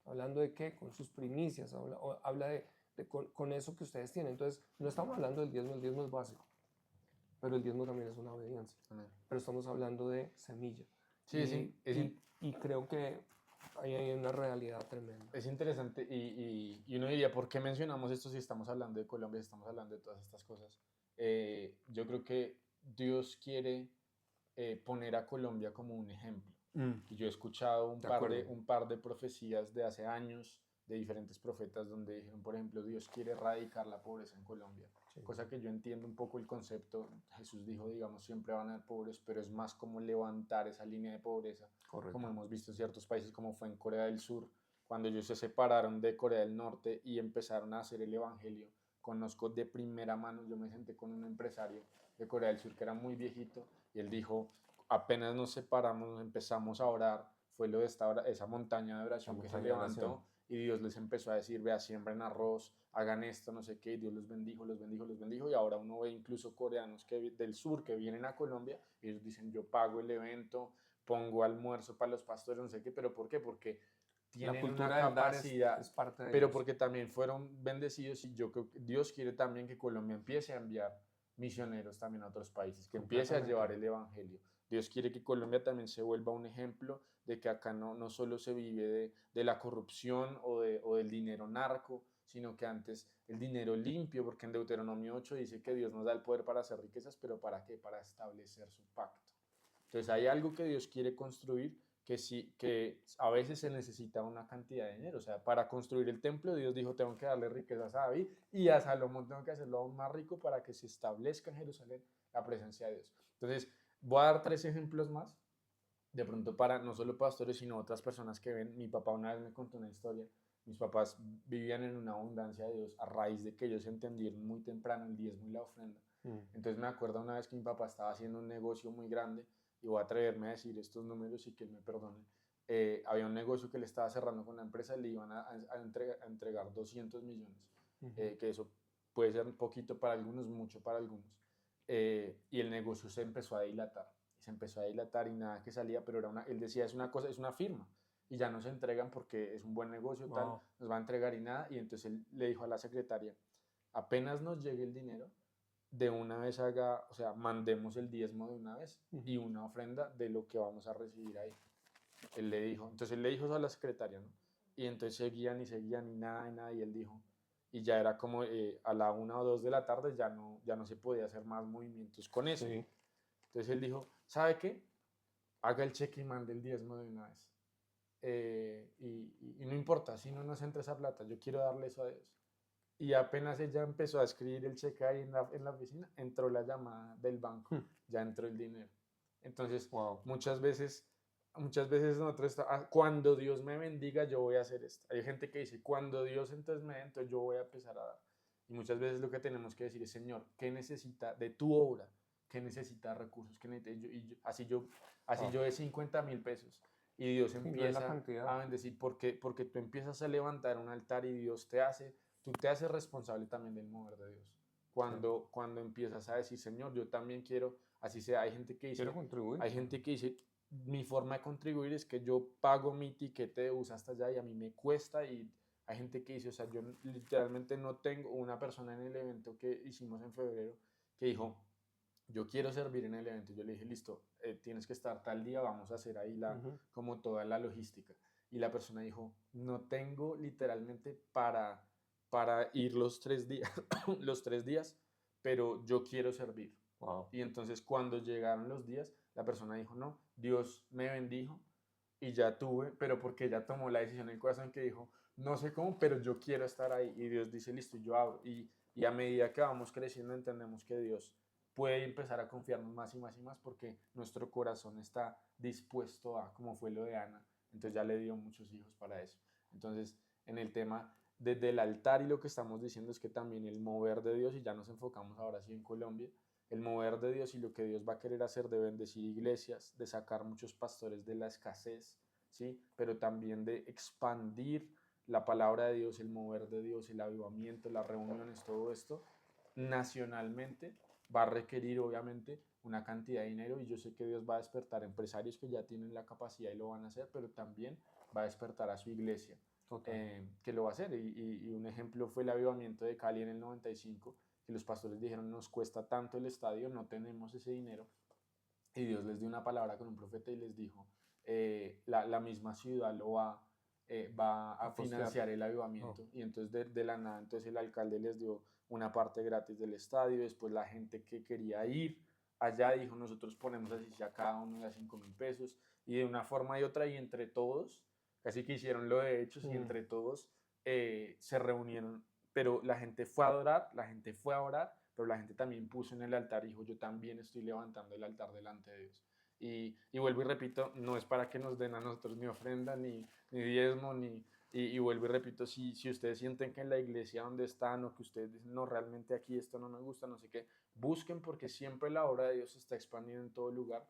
¿Hablando de qué? Con sus primicias, habla con eso que ustedes tienen. Entonces, no estamos hablando del diezmo, el diezmo es básico, pero el diezmo también es una obediencia. Amén. Pero estamos hablando de semilla. Sí, y creo que ahí hay una realidad tremenda. Es interesante y uno diría, ¿por qué mencionamos esto si estamos hablando de Colombia, si estamos hablando de todas estas cosas? Yo creo que Dios quiere poner a Colombia como un ejemplo. Y yo he escuchado un par de profecías de hace años de diferentes profetas donde dijeron, por ejemplo, Dios quiere erradicar la pobreza en Colombia. Sí. Cosa que yo entiendo un poco el concepto. Jesús dijo, digamos, siempre van a haber pobres, pero es más como levantar esa línea de pobreza, Correcto. como hemos visto en ciertos países, como fue en Corea del Sur, cuando ellos se separaron de Corea del Norte y empezaron a hacer el evangelio. Conozco de primera mano, yo me senté con un empresario de Corea del Sur que era muy viejito y él dijo, apenas nos separamos, empezamos a orar, fue lo de esa montaña de oración que se levantó y Dios les empezó a decir, vea, siembren arroz, hagan esto, no sé qué, y Dios los bendijo, los bendijo, los bendijo, y ahora uno ve incluso coreanos del sur que vienen a Colombia y ellos dicen, yo pago el evento, pongo almuerzo para los pastores, no sé qué, pero ¿por qué? Porque tienen la cultura una del dar capacidad, es parte de pero ellos. porque también fueron bendecidos y yo creo que Dios quiere también que Colombia empiece a enviar misioneros también a otros países, que empiece a llevar el evangelio. Dios quiere que Colombia también se vuelva un ejemplo de que acá no solo se vive de la corrupción o del dinero narco, sino que antes el dinero limpio, porque en Deuteronomio 8 dice que Dios nos da el poder para hacer riquezas, pero ¿para qué? Para establecer su pacto. Entonces hay algo que Dios quiere construir que sí, que a veces se necesita una cantidad de dinero. O sea, para construir el templo, Dios dijo, tengo que darle riquezas a David y a Salomón tengo que hacerlo aún más rico para que se establezca en Jerusalén la presencia de Dios. Entonces, voy a dar 3 ejemplos más, de pronto para no solo pastores, sino otras personas que ven. Mi papá una vez me contó una historia. Mis papás vivían en una abundancia de Dios a raíz de que ellos entendieron muy temprano el diezmo y la ofrenda. Entonces me acuerdo una vez que mi papá estaba haciendo un negocio muy grande y voy a atreverme a decir estos números y que él me perdone. Había un negocio que le estaba cerrando con la empresa y le iban a entregar 200 millones, que eso puede ser un poquito para algunos, mucho para algunos. Y el negocio se empezó a dilatar, se empezó a dilatar y nada que salía, pero él decía, es una cosa, es una firma y ya no se entregan porque es un buen negocio, tal, nos va a entregar y nada. Y entonces él le dijo a la secretaria, apenas nos llegue el dinero, de una vez o sea, mandemos el diezmo de una vez y una ofrenda de lo que vamos a recibir ahí. Entonces él le dijo eso a la secretaria, ¿no? Y entonces seguían y nada, y él dijo, y ya era como a la 1 o 2 de la tarde ya no se podía hacer más movimientos con eso. Sí. Entonces él dijo, ¿sabe qué? Haga el cheque y mande el diezmo de una vez. Y no importa, si no nos entra esa plata, yo quiero darle eso a Dios. Y apenas ella empezó a escribir el cheque ahí en la oficina, entró la llamada del banco, ya entró el dinero. Entonces, muchas veces nosotros, cuando Dios me bendiga, yo voy a hacer esto. Hay gente que dice, cuando Dios entonces me dé, entonces yo voy a empezar a dar. Y muchas veces lo que tenemos que decir es, Señor, ¿qué necesita de tu obra? ¿Qué necesita recursos? ¿Qué necesita? Así yo de 50,000 pesos. Y Dios empieza a bendecir porque tú empiezas a levantar un altar y tú te haces responsable también del mover de Dios. Cuando empiezas a decir, Señor, yo también quiero, así sea, hay gente que dice, quiero contribuir. Hay gente que dice, mi forma de contribuir es que yo pago mi tiquete de bus hasta allá y a mí me cuesta. Y hay gente que dice, o sea, yo literalmente no tengo. Una persona en el evento que hicimos en febrero que dijo, yo quiero servir en el evento. Yo le dije, listo, tienes que estar tal día, vamos a hacer ahí como toda la logística. Y la persona dijo, no tengo literalmente para ir los 3 días, los 3 días, pero yo quiero servir. Y entonces cuando llegaron los días, la persona dijo, no, Dios me bendijo y ya tuve, pero porque ella tomó la decisión en el corazón que dijo, no sé cómo, pero yo quiero estar ahí. Y Dios dice, listo, yo abro. Y a medida que vamos creciendo entendemos que Dios puede empezar a confiarnos más y más y más porque nuestro corazón está dispuesto a, como fue lo de Ana. Entonces ya le dio muchos hijos para eso. Entonces, en el tema desde el altar y lo que estamos diciendo es que también el mover de Dios, y ya nos enfocamos ahora sí en Colombia, el mover de Dios y lo que Dios va a querer hacer de bendecir iglesias, de sacar muchos pastores de la escasez, ¿sí? Pero también de expandir la palabra de Dios, el mover de Dios, el avivamiento, las reuniones, todo esto, nacionalmente va a requerir obviamente una cantidad de dinero y yo sé que Dios va a despertar empresarios que ya tienen la capacidad y lo van a hacer, pero también va a despertar a su iglesia que lo va a hacer. Y un ejemplo fue el avivamiento de Cali en el 95, que los pastores dijeron, nos cuesta tanto el estadio, no tenemos ese dinero. Y Dios les dio una palabra con un profeta y les dijo, la misma ciudad va a financiar el avivamiento. Y entonces de la nada, entonces el alcalde les dio una parte gratis del estadio. Después la gente que quería ir allá dijo, nosotros ponemos así ya cada uno de 5,000 pesos. Y de una forma y otra, y entre todos, casi que hicieron lo de hechos, y entre todos se reunieron, pero la gente fue a adorar, la gente fue a orar, pero la gente también puso en el altar y dijo, yo también estoy levantando el altar delante de Dios. Y vuelvo y repito, no es para que nos den a nosotros ni ofrenda, ni diezmo, y vuelvo y repito, si ustedes sienten que en la iglesia donde están o que ustedes dicen, no, realmente aquí esto no me gusta, no sé qué, busquen porque siempre la obra de Dios se está expandiendo en todo lugar.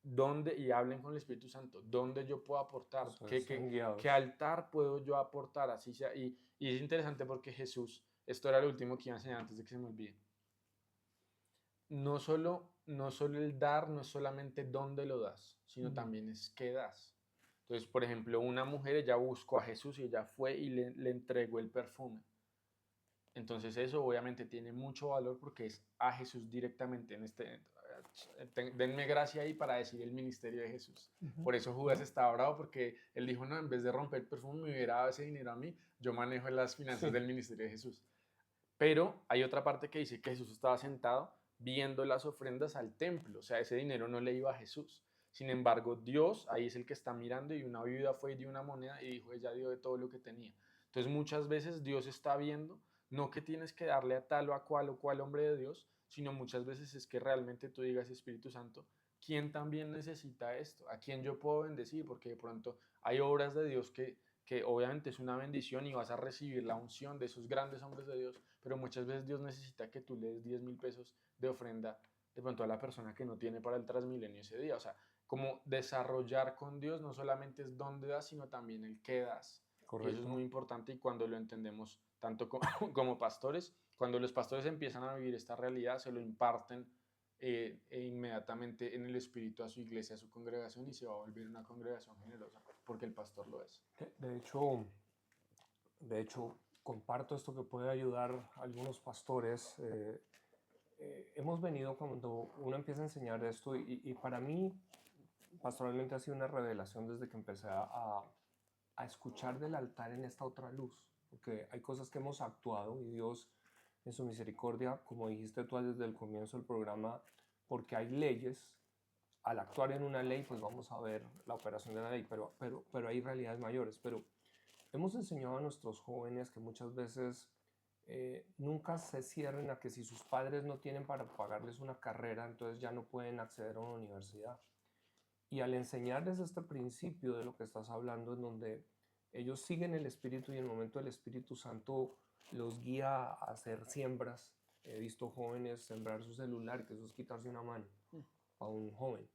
¿Dónde? Y hablen con el Espíritu Santo. ¿Dónde yo puedo aportar? Eso es, sean ¿Qué guiados. altar puedo yo aportar? Así sea. Y es interesante porque Jesús, esto era lo último que iba a enseñar antes de que se me olvide. No solo el dar, no es solamente dónde lo das, sino también es qué das. Entonces, por ejemplo, una mujer, ella buscó a Jesús y ella fue y le entregó el perfume. Entonces eso obviamente tiene mucho valor porque es a Jesús directamente en denme gracia ahí para decir el ministerio de Jesús. Por eso Judas estaba bravo porque él dijo, no, en vez de romper el perfume me hubiera dado ese dinero a mí, yo manejo las finanzas Sí, del ministerio de Jesús. Pero hay otra parte que dice que Jesús estaba sentado viendo las ofrendas al templo, o sea, ese dinero no le iba a Jesús. Sin embargo, Dios ahí es el que está mirando y una viuda fue y dio una moneda y dijo, ella dio de todo lo que tenía. Entonces muchas veces Dios está viendo, no que tienes que darle a tal o cual hombre de Dios, sino muchas veces es que realmente tú digas, Espíritu Santo, ¿quién también necesita esto? ¿A quién yo puedo bendecir? Porque de pronto hay obras de Dios que obviamente es una bendición y vas a recibir la unción de esos grandes hombres de Dios, pero muchas veces Dios necesita que tú le des 10.000 pesos de ofrenda de pronto a la persona que no tiene para el Transmilenio ese día. O sea, como desarrollar con Dios no solamente es dónde das, sino también el qué das. Y eso es muy correcto. importante y cuando lo entendemos tanto como pastores, cuando los pastores empiezan a vivir esta realidad, se lo imparten inmediatamente en el espíritu a su iglesia, a su congregación y se va a volver una congregación generosa porque el pastor lo es. De hecho, comparto esto que puede ayudar a algunos pastores. Hemos venido cuando uno empieza a enseñar esto y para mí pastoralmente ha sido una revelación desde que empecé a escuchar del altar en esta otra luz, porque hay cosas que hemos actuado y Dios en su misericordia, como dijiste tú desde el comienzo del programa, porque hay leyes, al actuar en una ley pues vamos a ver la operación de la ley, pero hay realidades mayores, pero hemos enseñado a nuestros jóvenes que muchas veces nunca se cierren a que si sus padres no tienen para pagarles una carrera, entonces ya no pueden acceder a una universidad. Y al enseñarles este principio de lo que estás hablando, en donde ellos siguen el Espíritu y en el momento del Espíritu Santo los guía a hacer siembras. He visto jóvenes sembrar su celular, que eso es quitarse una mano a un joven.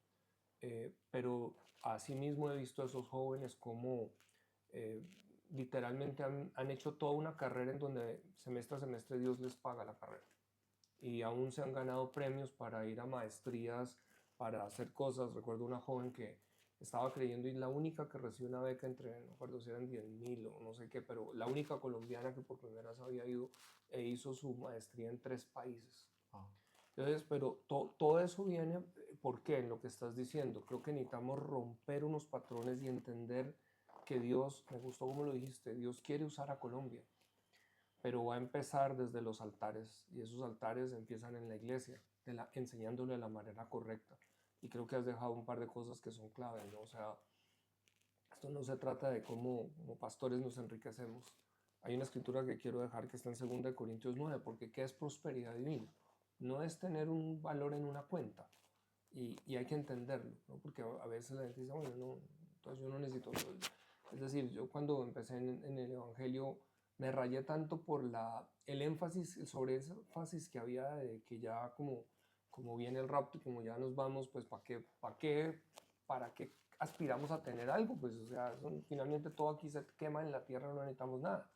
Pero asimismo he visto a esos jóvenes como eh, literalmente han hecho toda una carrera en donde semestre a semestre Dios les paga la carrera. Y aún se han ganado premios para ir a maestrías, para hacer cosas. Recuerdo una joven que estaba creyendo y la única que recibió una beca entre, no recuerdo si eran 10.000 o no sé qué, pero la única colombiana que por primera vez había ido e hizo su maestría en 3 países. Oh. Entonces, pero todo eso viene, ¿por qué? En lo que estás diciendo. Creo que necesitamos romper unos patrones y entender que Dios, me gustó como lo dijiste, Dios quiere usar a Colombia, pero va a empezar desde los altares y esos altares empiezan en la iglesia, enseñándole de la manera correcta. Y creo que has dejado un par de cosas que son claves, ¿no? O sea, esto no se trata de cómo como pastores nos enriquecemos. Hay una escritura que quiero dejar que está en 2 Corintios 9, porque ¿qué es prosperidad divina? No es tener un valor en una cuenta, y hay que entenderlo, ¿no? Porque a veces la gente dice, bueno, no, entonces yo no necesito. Es decir, yo cuando empecé en el Evangelio me rayé tanto por el énfasis, el sobreénfasis que había de que ya como viene el rapto y como ya nos vamos, pues para qué aspiramos a tener algo, pues o sea, finalmente todo aquí se quema en la tierra, no necesitamos nada.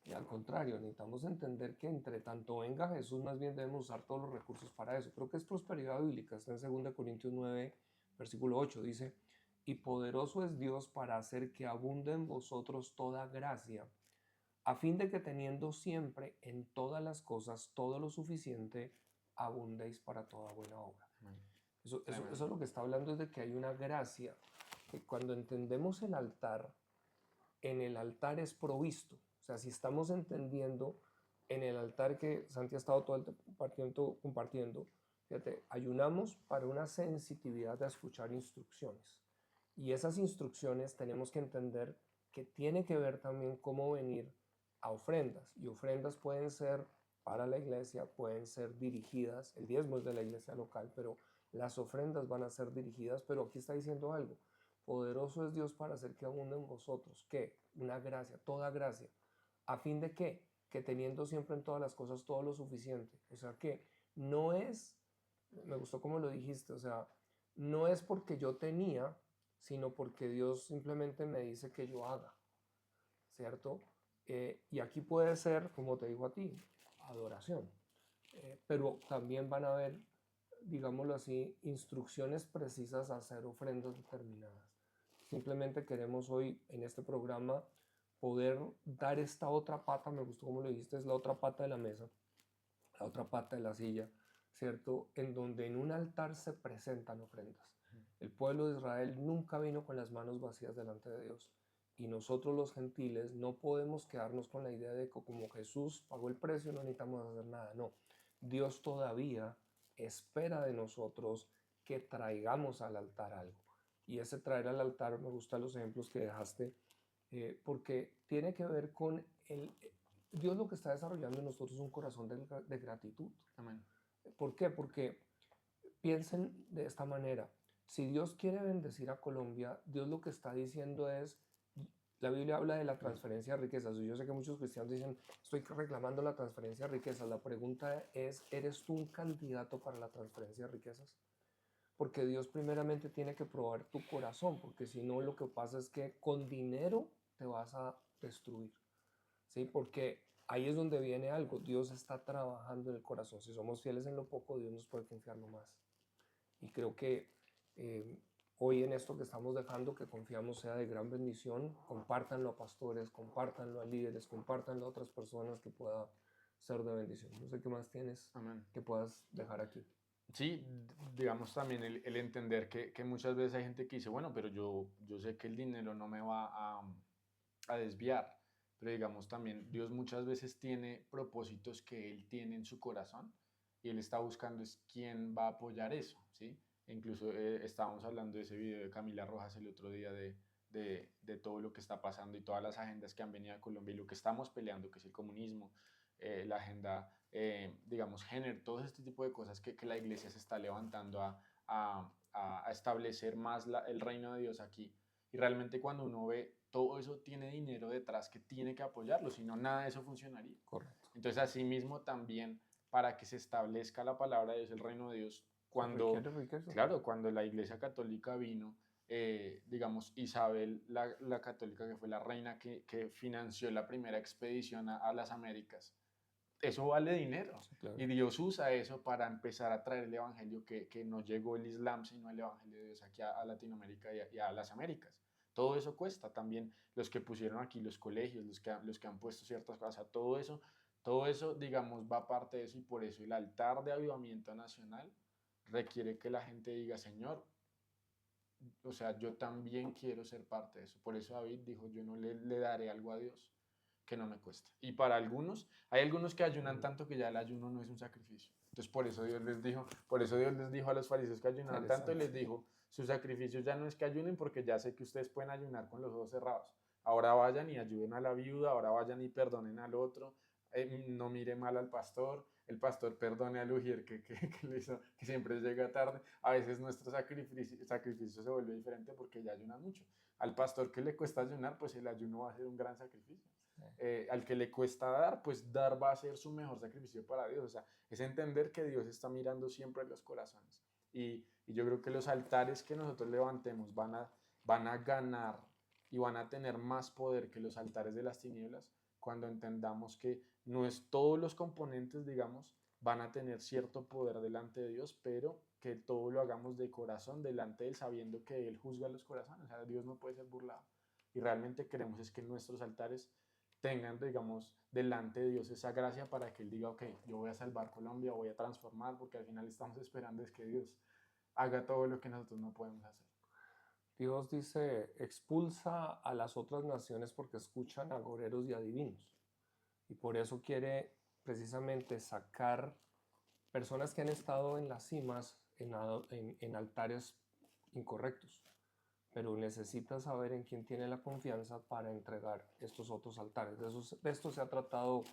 Y al contrario, necesitamos entender que entre tanto venga Jesús, más bien debemos usar todos los recursos para eso. Creo que es prosperidad bíblica, está en 2 Corintios 9, versículo 8, dice, y poderoso es Dios para hacer que abunde en vosotros toda gracia, a fin de que teniendo siempre en todas las cosas todo lo suficiente, abundéis para toda buena obra. Eso es lo que está hablando, es de que hay una gracia, que cuando entendemos el altar, en el altar es provisto. O sea, si estamos entendiendo en el altar que Santi ha estado todo el compartiendo, fíjate, ayunamos para una sensitividad de escuchar instrucciones. Y esas instrucciones tenemos que entender que tiene que ver también cómo venir a ofrendas. Y ofrendas pueden ser para la iglesia, pueden ser dirigidas, el diezmo es de la iglesia local, pero las ofrendas van a ser dirigidas, pero aquí está diciendo algo. Poderoso es Dios para hacer que abunde en vosotros. ¿Qué? Una gracia, toda gracia. ¿A fin de qué? Que teniendo siempre en todas las cosas todo lo suficiente. O sea que no es, me gustó como lo dijiste, o sea, no es porque yo tenía, sino porque Dios simplemente me dice que yo haga, ¿cierto? Y aquí puede ser, como te digo a ti, adoración. Pero también van a haber, digámoslo así, instrucciones precisas a hacer ofrendas determinadas. Simplemente queremos hoy en este programa poder dar esta otra pata, me gustó como lo dijiste, es la otra pata de la mesa, la otra pata de la silla, ¿cierto? En donde en un altar se presentan ofrendas. El pueblo de Israel nunca vino con las manos vacías delante de Dios. Y nosotros los gentiles no podemos quedarnos con la idea de que como Jesús pagó el precio no necesitamos hacer nada. No, Dios todavía espera de nosotros que traigamos al altar algo. Y ese traer al altar, me gustan los ejemplos que dejaste, porque tiene que ver con Dios lo que está desarrollando en nosotros es un corazón de gratitud. Amén. ¿Por qué? Porque piensen de esta manera. Si Dios quiere bendecir a Colombia, Dios lo que está diciendo es, la Biblia habla de la transferencia de riquezas. Yo sé que muchos cristianos dicen, estoy reclamando la transferencia de riquezas. La pregunta es, ¿eres tú un candidato para la transferencia de riquezas? Porque Dios primeramente tiene que probar tu corazón, porque si no lo que pasa es que con dinero te vas a destruir, ¿sí? Porque ahí es donde viene algo, Dios está trabajando en el corazón. Si somos fieles en lo poco, Dios nos puede confiar lo más. Y creo que eh, hoy en esto que estamos dejando, que confiamos sea de gran bendición, compártanlo a pastores, compártanlo a líderes, compártanlo a otras personas que pueda ser de bendición. No sé qué más tienes Amén. que puedas dejar aquí. Sí, digamos también el entender que muchas veces hay gente que dice, bueno, pero yo sé que el dinero no me va a desviar, pero digamos también Dios muchas veces tiene propósitos que Él tiene en su corazón y Él está buscando es quién va a apoyar eso, ¿sí? E incluso estábamos hablando de ese video de Camila Rojas el otro día de todo lo que está pasando y todas las agendas que han venido a Colombia y lo que estamos peleando, que es el comunismo, la agenda, digamos, género, todo este tipo de cosas que la iglesia se está levantando a establecer más el reino de Dios aquí. Y realmente cuando uno ve todo eso tiene dinero detrás que tiene que apoyarlo, si no, nada de eso funcionaría. Correcto. Entonces, asimismo, también para que se establezca la palabra de Dios, el reino de Dios, cuando, claro, cuando la Iglesia Católica vino, digamos, Isabel, la católica, que fue la reina que financió la primera expedición a las Américas, eso vale dinero. Sí, claro. Y Dios usa eso para empezar a traer el evangelio que no llegó el Islam, sino el evangelio de Dios aquí a Latinoamérica y a las Américas. Todo eso cuesta. También los que pusieron aquí los colegios, los que han puesto ciertas cosas, todo eso, digamos, va parte de eso y por eso el altar de avivamiento nacional requiere que la gente diga, Señor, o sea, yo también quiero ser parte de eso. Por eso David dijo, yo no le daré algo a Dios que no me cueste. Y para algunos, hay algunos que ayunan tanto que ya el ayuno no es un sacrificio. Entonces por eso Dios les dijo a los fariseos que ayunaban tanto y les dijo, su sacrificio ya no es que ayunen porque ya sé que ustedes pueden ayunar con los ojos cerrados. Ahora vayan y ayuden a la viuda, ahora vayan y perdonen al otro, no mire mal al pastor, el pastor perdone al ujier que siempre llega tarde. A veces nuestro sacrificio se vuelve diferente porque ya ayuna mucho. Al pastor que le cuesta ayunar, pues el ayuno va a ser un gran sacrificio. Al que le cuesta dar, pues dar va a ser su mejor sacrificio para Dios. O sea, es entender que Dios está mirando siempre los corazones. Y yo creo que los altares que nosotros levantemos van a ganar y van a tener más poder que los altares de las tinieblas cuando entendamos que no es todos los componentes, digamos, van a tener cierto poder delante de Dios, pero que todo lo hagamos de corazón delante de Él, sabiendo que Él juzga los corazones. O sea, Dios no puede ser burlado. Y realmente queremos es que nuestros altares tengan, digamos, delante de Dios esa gracia para que Él diga, ok, yo voy a salvar Colombia, voy a transformar, porque al final estamos esperando es que Dios haga todo lo que nosotros no podemos hacer. Dios dice, expulsa a las otras naciones porque escuchan agoreros y adivinos. Y por eso quiere precisamente sacar personas que han estado en las cimas, en altares incorrectos. pero necesitas saber en quién tiene la confianza para entregar estos otros altares. De esto se ha tratado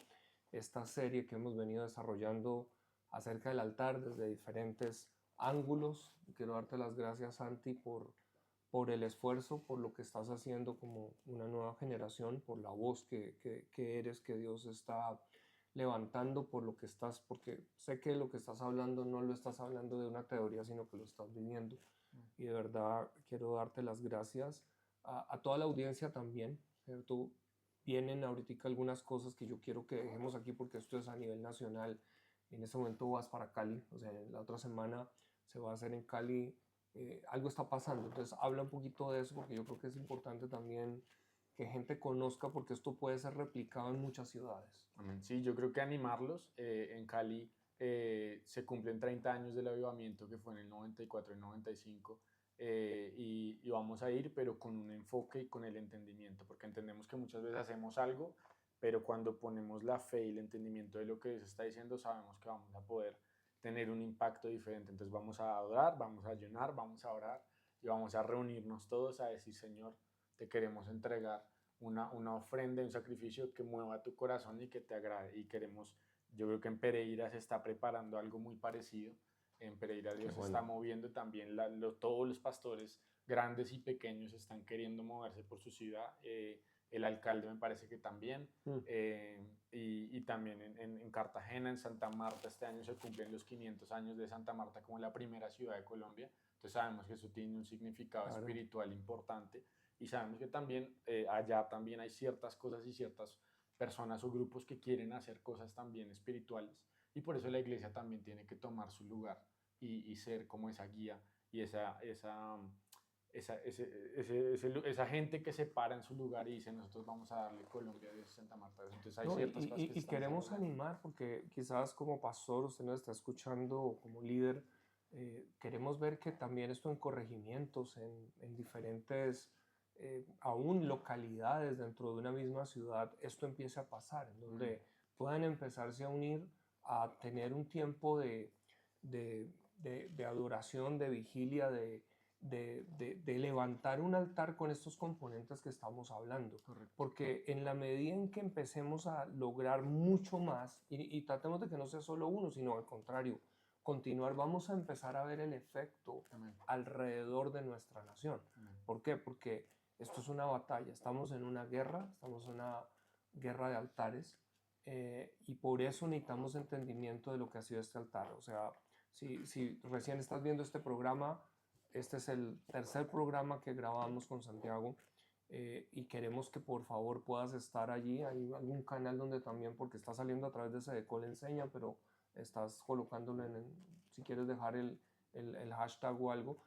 esta serie que hemos venido desarrollando acerca del altar desde diferentes ángulos. Quiero darte las gracias, Santi, por el esfuerzo, por lo que estás haciendo como una nueva generación, por la voz que eres, que Dios está levantando, por lo que estás, porque sé que lo que estás hablando no lo estás hablando de una teoría, sino que lo estás viviendo. Y de verdad quiero darte las gracias a toda la audiencia también, ¿cierto? Vienen ahorita algunas cosas que yo quiero que dejemos aquí porque esto es a nivel nacional. En este momento vas para Cali, o sea, la otra semana se va a hacer en Cali, algo está pasando. Entonces habla un poquito de eso porque yo creo que es importante también que gente conozca porque esto puede ser replicado en muchas ciudades. Amén. Sí, yo creo que animarlos. En Cali se cumplen 30 años del avivamiento que fue en el 94 y 95 y vamos a ir, pero con un enfoque y con el entendimiento, porque entendemos que muchas veces hacemos algo, pero cuando ponemos la fe y el entendimiento de lo que Dios está diciendo, sabemos que vamos a poder tener un impacto diferente. Entonces vamos a adorar, vamos a ayunar, vamos a orar y vamos a reunirnos todos a decir, Señor, te queremos entregar una ofrenda, un sacrificio que mueva tu corazón y que te agrade. Y queremos, yo creo que en Pereira se está preparando algo muy parecido. En Pereira Dios se está moviendo también, todos los pastores grandes y pequeños están queriendo moverse por su ciudad. El alcalde me parece que también. Y también en Cartagena, en Santa Marta, este año se cumplen los 500 años de Santa Marta como la primera ciudad de Colombia. Entonces sabemos que eso tiene un significado espiritual importante y sabemos que también allá también hay ciertas cosas y ciertas personas o grupos que quieren hacer cosas también espirituales y por eso la iglesia también tiene que tomar su lugar y ser como esa guía y esa gente que se para en su lugar y dice nosotros vamos a darle Colombia de Santa Marta. Entonces hay ciertas cosas que y queremos animar porque quizás como pastor usted nos está escuchando o como líder, queremos ver que también esto en corregimientos, en diferentes aún localidades dentro de una misma ciudad, esto empiece a pasar, en donde puedan empezarse a unir a tener un tiempo de adoración, de vigilia, de levantar un altar con estos componentes que estamos hablando. Correcto. Porque en la medida en que empecemos a lograr mucho más, y tratemos de que no sea solo uno, sino al contrario, continuar, vamos a empezar a ver el efecto alrededor de nuestra nación. ¿Por qué? Porque esto es una batalla, estamos en una guerra de altares, y por eso necesitamos entendimiento de lo que ha sido este altar. O sea, si recién estás viendo este programa, este es el tercer programa que grabamos con Santiago, y queremos que por favor puedas estar allí. Hay algún canal donde también, porque está saliendo a través de Sedecol Enseña, pero estás colocándolo si quieres dejar el hashtag o algo,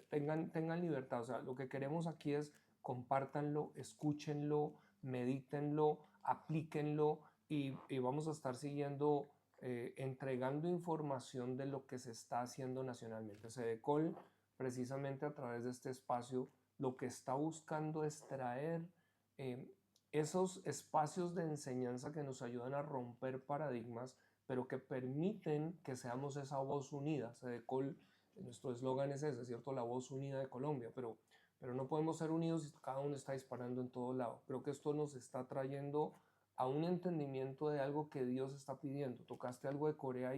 tengan libertad. O sea, lo que queremos aquí es compártanlo, escúchenlo, medítenlo, aplíquenlo y vamos a estar siguiendo, entregando información de lo que se está haciendo nacionalmente. Sedecol, precisamente a través de este espacio, lo que está buscando es traer esos espacios de enseñanza que nos ayudan a romper paradigmas, pero que permiten que seamos esa voz unida. Sedecol, nuestro eslogan es ese, ¿cierto? La voz unida de Colombia, pero no podemos ser unidos si cada uno está disparando en todo lado. Creo que esto nos está trayendo a un entendimiento de algo que Dios está pidiendo. Tocaste algo de Corea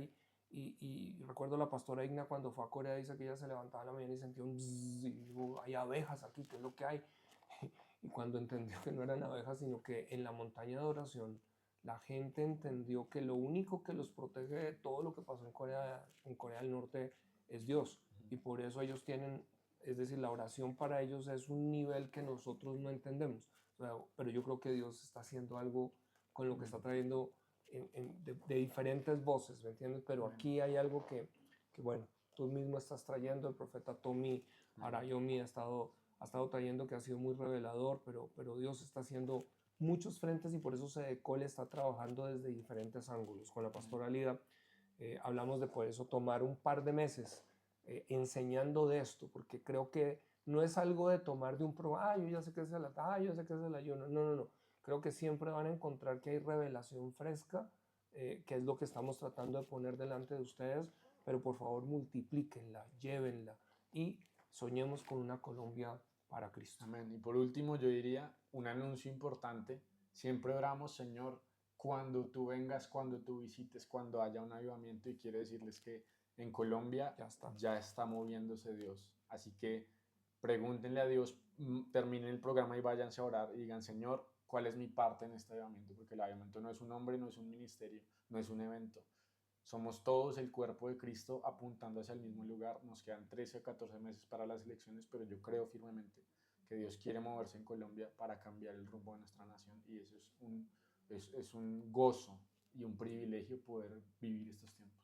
y recuerdo la pastora Igna cuando fue a Corea, dice que ella se levantaba en la mañana y sentía un bzzz, y dijo, hay abejas aquí, ¿qué es lo que hay? Y cuando entendió que no eran abejas, sino que en la montaña de oración, la gente entendió que lo único que los protege de todo lo que pasó en Corea del Norte es Dios. Y por eso ellos tienen, es decir, la oración para ellos es un nivel que nosotros no entendemos. O sea, pero yo creo que Dios está haciendo algo con lo que está trayendo de diferentes voces, ¿me entiendes? Pero aquí hay algo que, bueno, tú mismo estás trayendo, el profeta Tommy Arayomi ha estado trayendo, que ha sido muy revelador, pero Dios está haciendo muchos frentes y por eso Sedecol está trabajando desde diferentes ángulos. Con la pastora Lida hablamos de por eso tomar un par de meses enseñando de esto, porque creo que no es algo de tomar de un programa, yo ya sé qué es yo sé qué es el ayuno, no. Creo que siempre van a encontrar que hay revelación fresca, que es lo que estamos tratando de poner delante de ustedes, pero por favor multiplíquenla, llévenla y soñemos con una Colombia para Cristo. Amén. Y por último, yo diría un anuncio importante. Siempre oramos, Señor, cuando tú vengas, cuando tú visites, cuando haya un avivamiento, y quiero decirles que en Colombia ya está moviéndose Dios. Así que pregúntenle a Dios, terminen el programa y váyanse a orar y digan, Señor, ¿cuál es mi parte en este avivamiento? Porque el avivamiento no es un hombre, no es un ministerio, no es un evento. Somos todos el cuerpo de Cristo apuntando hacia el mismo lugar. Nos quedan 13 o 14 meses para las elecciones, pero yo creo firmemente que Dios quiere moverse en Colombia para cambiar el rumbo de nuestra nación, y eso es un gozo y un privilegio poder vivir estos tiempos.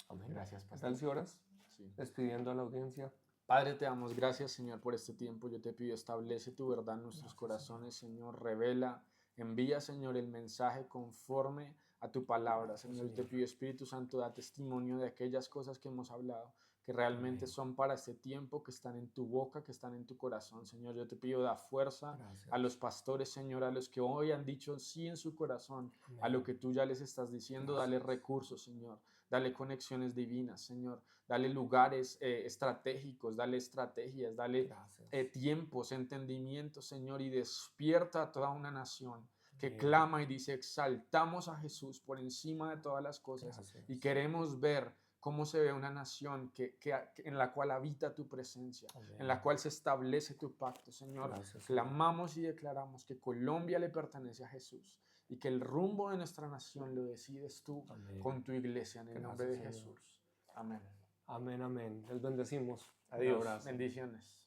Amén. Gracias, ¿Qué pastor. tal si oras? Sí. Despidiendo a la audiencia. Padre, te damos gracias, Señor, por este tiempo. Yo te pido, establece tu verdad en nuestros corazones, Señor. Revela, envía, Señor, el mensaje conforme a tu palabra. Señor, yo te pido, Espíritu Santo, da testimonio de aquellas cosas que hemos hablado, que realmente son para este tiempo, que están en tu boca, que están en tu corazón. Señor, yo te pido, da fuerza a los pastores, Señor, a los que hoy han dicho sí en su corazón, a lo que tú ya les estás diciendo. Dale recursos, Señor. Dale conexiones divinas, Señor. Dale lugares estratégicos, dale estrategias, dale tiempos, entendimiento, Señor, y despierta a toda una nación que clama y dice, exaltamos a Jesús por encima de todas las cosas. Y queremos ver cómo se ve una nación en la cual habita tu presencia, en la cual se establece tu pacto, Señor. Clamamos y declaramos que Colombia le pertenece a Jesús y que el rumbo de nuestra nación lo decides tú con tu iglesia, en el nombre de Jesús. Amén. Amén, amén. Les bendecimos. Adiós. Bendiciones.